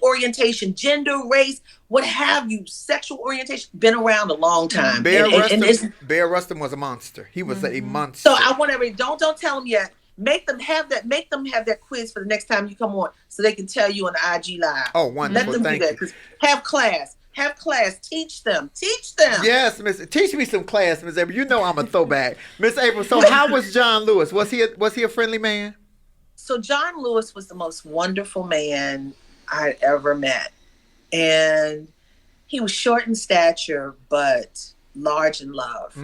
orientation, gender, race, what have you, sexual orientation, been around a long time. Bear Rustin was a monster. He was a monster. So I want everybody, don't tell them yet. Make them have that quiz for the next time you come on, so they can tell you on the IG Live. Oh, wonderful! Let them Thank do that. you. Have class. Teach them. Yes, teach me some class, Miss April. You know I'm a throwback, Miss April. So how was John Lewis? Was he a friendly man? So John Lewis was the most wonderful man I'd ever met, and he was short in stature but large in love.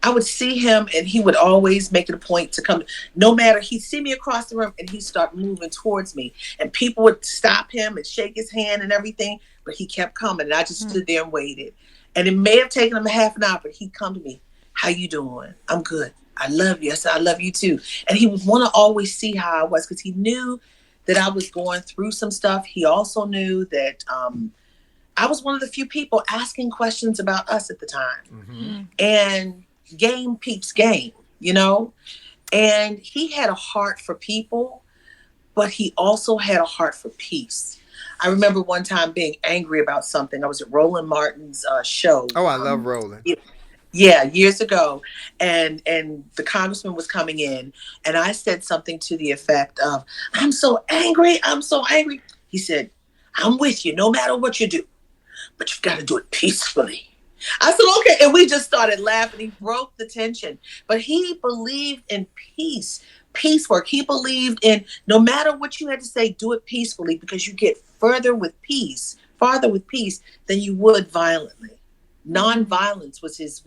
I would see him and he would always make it a point to come, no matter, he'd see me across the room and he'd start moving towards me, and people would stop him and shake his hand and everything, but he kept coming, and I just stood there and waited. And it may have taken him a half an hour, but he'd come to me. How you doing? I'm good. I love you. I said, I love you too. And he would want to always see how I was, because he knew that I was going through some stuff. He also knew that I was one of the few people asking questions about us at the time. And game peeps game, and he had a heart for people, but he also had a heart for peace. I remember one time being angry about something. I was at Roland Martin's show. Oh, I love Roland. Yeah, years ago, and the congressman was coming in, and I said something to the effect of, I'm so angry. He said, I'm with you no matter what you do, but you've got to do it peacefully. I said, okay. And we just started laughing. He broke the tension. But he believed in peace work. He believed in, no matter what you had to say, do it peacefully, because you get farther with peace than you would violently. Non-violence was his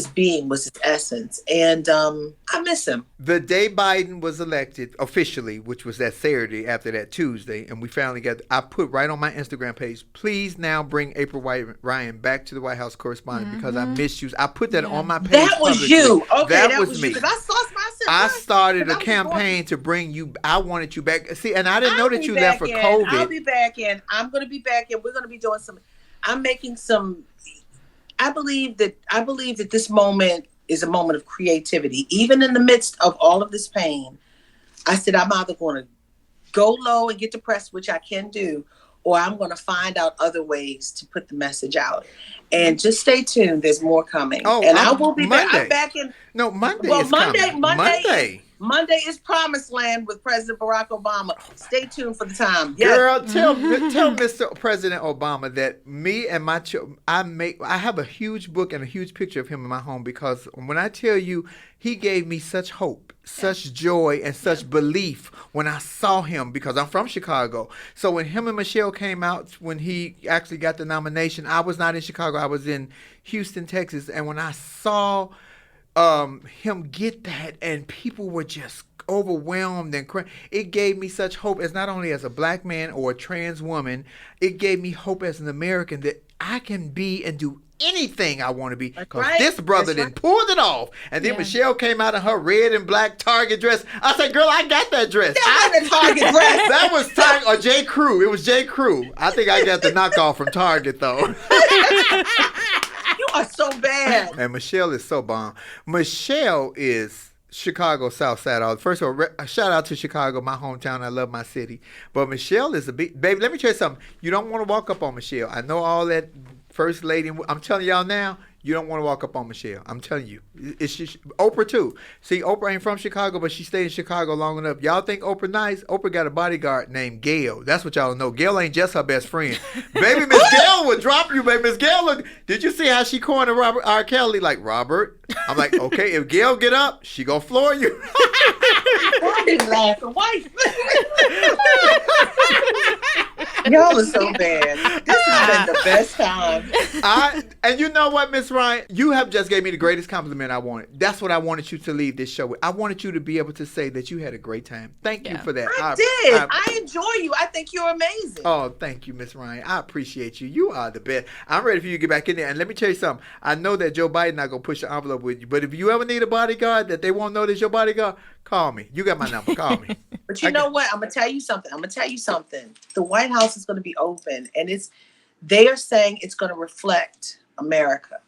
being, was his essence. And I miss him. The day Biden was elected officially, which was that Saturday after that Tuesday, and we finally I put right on my Instagram page, please now bring April Ryan back to the White House correspondent, because I miss you. I put that on my page. That was publicly. you. Okay, that was me. You, I started a campaign to bring you. I wanted you back. See, and I didn't know that you left for COVID. I'll be back in. I'm going to be back in. We're going to be doing some. I'm making some. I believe that this moment is a moment of creativity. Even in the midst of all of this pain, I said I'm either going to go low and get depressed, which I can do, or I'm going to find out other ways to put the message out. And just stay tuned. There's more coming. Oh, and I will be back. I'm back in. No, Monday is coming. Monday is Promised Land with President Barack Obama. Stay tuned for the time. Yes. Girl, tell Mr. President Obama that me and my children, I have a huge book and a huge picture of him in my home, because when I tell you, he gave me such hope, such joy, and such belief when I saw him, because I'm from Chicago. So when him and Michelle came out, when he actually got the nomination, I was not in Chicago. I was in Houston, Texas. And when I saw him get that, and people were just overwhelmed and it gave me such hope, as not only as a black man or a trans woman, it gave me hope as an American that I can be and do anything I want to be, because this brother then pulled it off. And then Michelle came out in her red and black Target dress. I said, girl, I got that dress. That wasn't a Target dress. That was Target, or J. Crew. It was J. Crew. I think I got the knockoff from Target, though. You are so bad. And Michelle is so bomb. Michelle is Chicago South Side. First of all, a shout out to Chicago, my hometown. I love my city. But Michelle is baby. Let me tell you something. You don't want to walk up on Michelle. I know all that first lady. I'm telling y'all now, you don't want to walk up on Michelle. I'm telling you. It's Oprah too. See, Oprah ain't from Chicago, but she stayed in Chicago long enough. Y'all think Oprah nice? Oprah got a bodyguard named Gail. That's what y'all know. Gail ain't just her best friend. Baby, Miss Gail would drop you, baby. Miss Gail, did you see how she cornered Robert R. Kelly? Like, Robert? I'm like, okay, if Gail get up, she gonna floor you. Why are you laughing? Why? Y'all are so bad. This has been the best time. And you know what, Miss Ryan? You have just gave me the greatest compliment I wanted. That's what I wanted you to leave this show with. I wanted you to be able to say that you had a great time. Thank you for that. I did. I enjoy you. I think you're amazing. Oh, thank you, Miss Ryan. I appreciate you. You are the best. I'm ready for you to get back in there. And let me tell you something. I know that Joe Biden not going to push the envelope with you. But if you ever need a bodyguard that they won't know that's your bodyguard, call me. You got my number. Call me. But you know what? I'm going to tell you something. The White House is going to be open. And they are saying it's going to reflect America.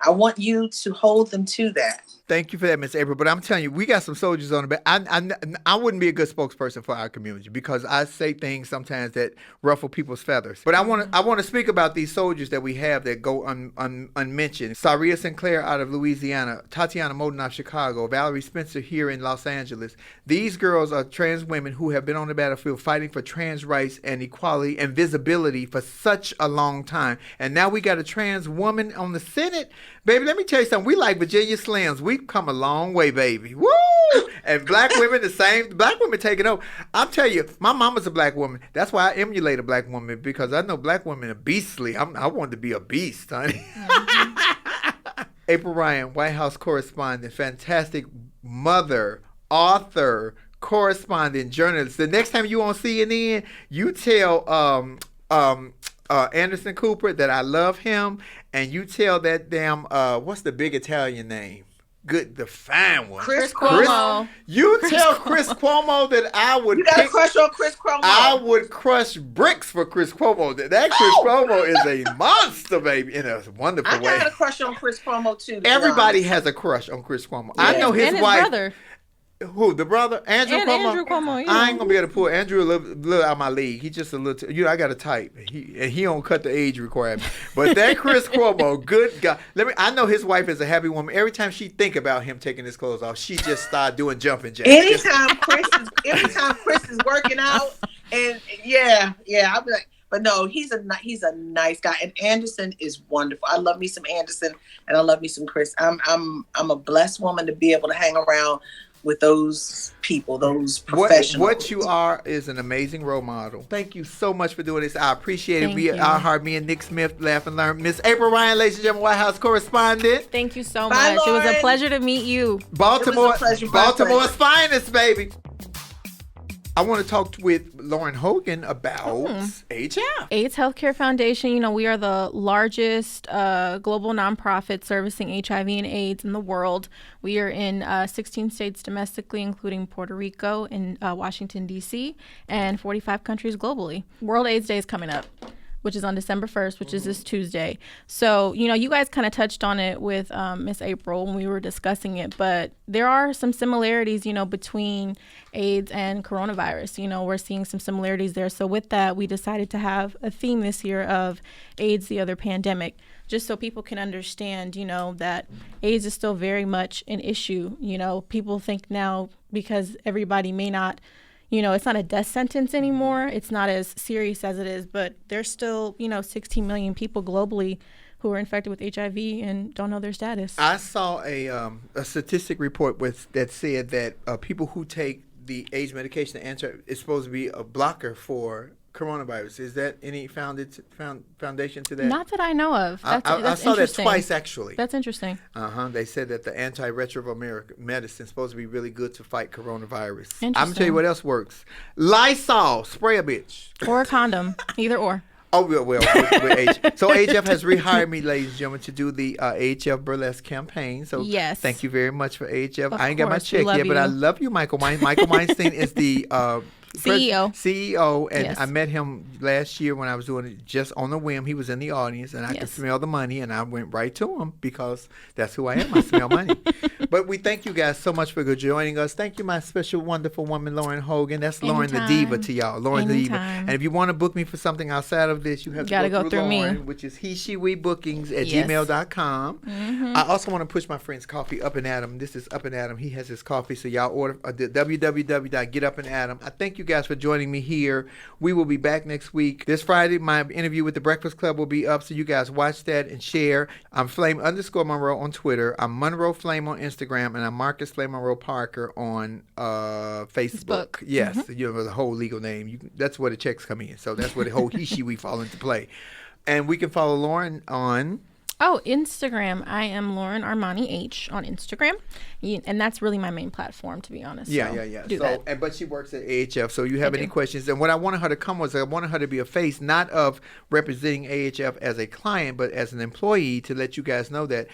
I want you to hold them to that. Thank you for that, Miss April. But I'm telling you, we got some soldiers on the back. I wouldn't be a good spokesperson for our community because I say things sometimes that ruffle people's feathers. But I want to speak about these soldiers that we have that go unmentioned. Saria Sinclair out of Louisiana, Tatiana Moden out of Chicago, Valerie Spencer here in Los Angeles. These girls are trans women who have been on the battlefield fighting for trans rights and equality and visibility for such a long time. And now we got a trans woman on the Senate. Baby, let me tell you something. We like Virginia Slims. We've come a long way, baby. Woo! And black women, the same. Black women taking over. I'm telling you, my mama's a black woman. That's why I emulate a black woman, because I know black women are beastly. I wanted to be a beast, honey. Mm-hmm. April Ryan, White House correspondent, fantastic mother, author, correspondent, journalist. The next time you on CNN, you tell Anderson Cooper that I love him, and you tell that damn what's the big Italian name? Good, the fine one. Chris Cuomo. You tell Chris Cuomo that I would. You got a crush on Chris Cuomo. I would crush bricks for Chris Cuomo. That Chris Cuomo is a monster, baby, in a wonderful way. I got a crush on Chris Cuomo too. Everybody has a crush on Chris Cuomo. Yeah. I know his wife. Brother. Who, the brother? Andrew Cuomo? Andrew Cuomo, yeah. I ain't gonna be able to pull Andrew a little out of my league. He just a little, I got a type. He don't cut the age requirement. But that Chris Cuomo, good God. I know his wife is a happy woman. Every time she think about him taking his clothes off, she just start doing jumping jacks. Anytime Chris is working out, and yeah, I'll be like, but no, he's a nice guy, and Anderson is wonderful. I love me some Anderson, and I love me some Chris. I'm a blessed woman to be able to hang around with those people, those professionals. What you are is an amazing role model. Thank you so much for doing this. I appreciate it. I heard me and Nick Smith laugh and learn. Miss April Ryan, ladies and gentlemen, White House correspondent. Thank you so Bye, much. Lauren. It was a pleasure to meet you. Baltimore's finest, baby. I want to talk with Lauren Hogan about HF. AIDS Healthcare Foundation. We are the largest global nonprofit servicing HIV and AIDS in the world. We are in 16 states domestically, including Puerto Rico and Washington, D.C., and 45 countries globally. World AIDS Day is coming up, which is on December 1st, which is this Tuesday. So, you guys kind of touched on it with Miss April when we were discussing it, but there are some similarities, between AIDS and coronavirus. We're seeing some similarities there. So with that, we decided to have a theme this year of AIDS, the other pandemic, just so people can understand, that AIDS is still very much an issue. People think now because everybody may not, it's not a death sentence anymore. It's not as serious as it is, but there's still, 16 million people globally who are infected with HIV and don't know their status. I saw a statistic report that said that people who take the AIDS medication, is supposed to be a blocker for coronavirus. Is that any foundation to that? Not that I know of. I saw that twice, actually. That's interesting. They said that the antiretroviral medicine is supposed to be really good to fight coronavirus. Interesting. I'm going to tell you what else works. Lysol. Spray a bitch. Or a condom. Either or. Oh, well, with HF. So HF has rehired me, ladies and gentlemen, to do the HF Burlesque campaign. So yes. Thank you very much for HF. Of I ain't got my course, check yet, but I love you, Michael. Michael Weinstein is the CEO, and yes. I met him last year when I was doing it just on a whim. He was in the audience, and I could smell the money, and I went right to him because that's who I am. I smell money. But we thank you guys so much for joining us. Thank you, my special, wonderful woman, Lauren Hogan. That's Lauren the Diva to y'all. Lauren the Diva. And if you want to book me for something outside of this, you have to go through Lauren, me, which is he/she/we-bookings at gmail.com. Mm-hmm. I also want to push my friend's coffee, Up and Adam. This is Up and Adam. He has his coffee, so y'all order www.getupandadam. I thank you guys for joining me here. We will be back next week. This Friday, my interview with the Breakfast Club will be up, so you guys watch that and share. I'm Flame_Monroe on Twitter. I'm Monroe Flame on Instagram, and I'm Marcus Flame Monroe Parker on Facebook. Yes, the whole legal name. That's where the checks come in. So that's where the whole he/she/we fall into play. And we can follow Lauren on Instagram. I am Lauren Armani H on Instagram. And that's really my main platform, to be honest. Yeah. But she works at AHF. So you have any questions? And what I wanted her to come was I wanted her to be a face, not of representing AHF as a client, but as an employee, to let you guys know that.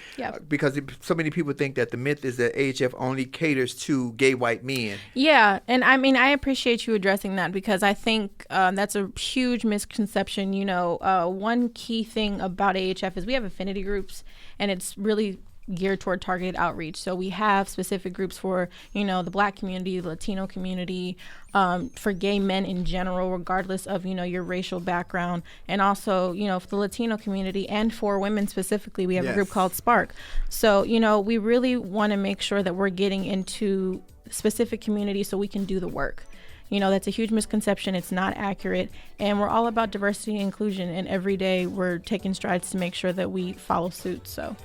Because so many people think that the myth is that AHF only caters to gay white men. Yeah. And I appreciate you addressing that, because I think that's a huge misconception. One key thing about AHF is we have affinity affinity groups, and it's really geared toward targeted outreach. So we have specific groups for, the Black community, the Latino community, for gay men in general, regardless of, your racial background. And also, for the Latino community and for women specifically, we have a group called Spark. So, we really want to make sure that we're getting into specific communities so we can do the work. That's a huge misconception. It's not accurate. And we're all about diversity and inclusion. And every day we're taking strides to make sure that we follow suit. So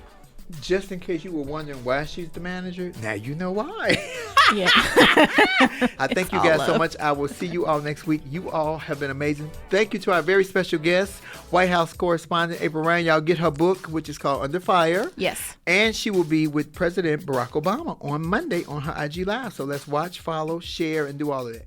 just in case you were wondering why she's the manager, now you know why. Yeah. I thank you guys so much. I will see you all next week. You all have been amazing. Thank you to our very special guest, White House correspondent April Ryan. Y'all get her book, which is called Under Fire. Yes. And she will be with President Barack Obama on Monday on her IG Live. So let's watch, follow, share, and do all of that.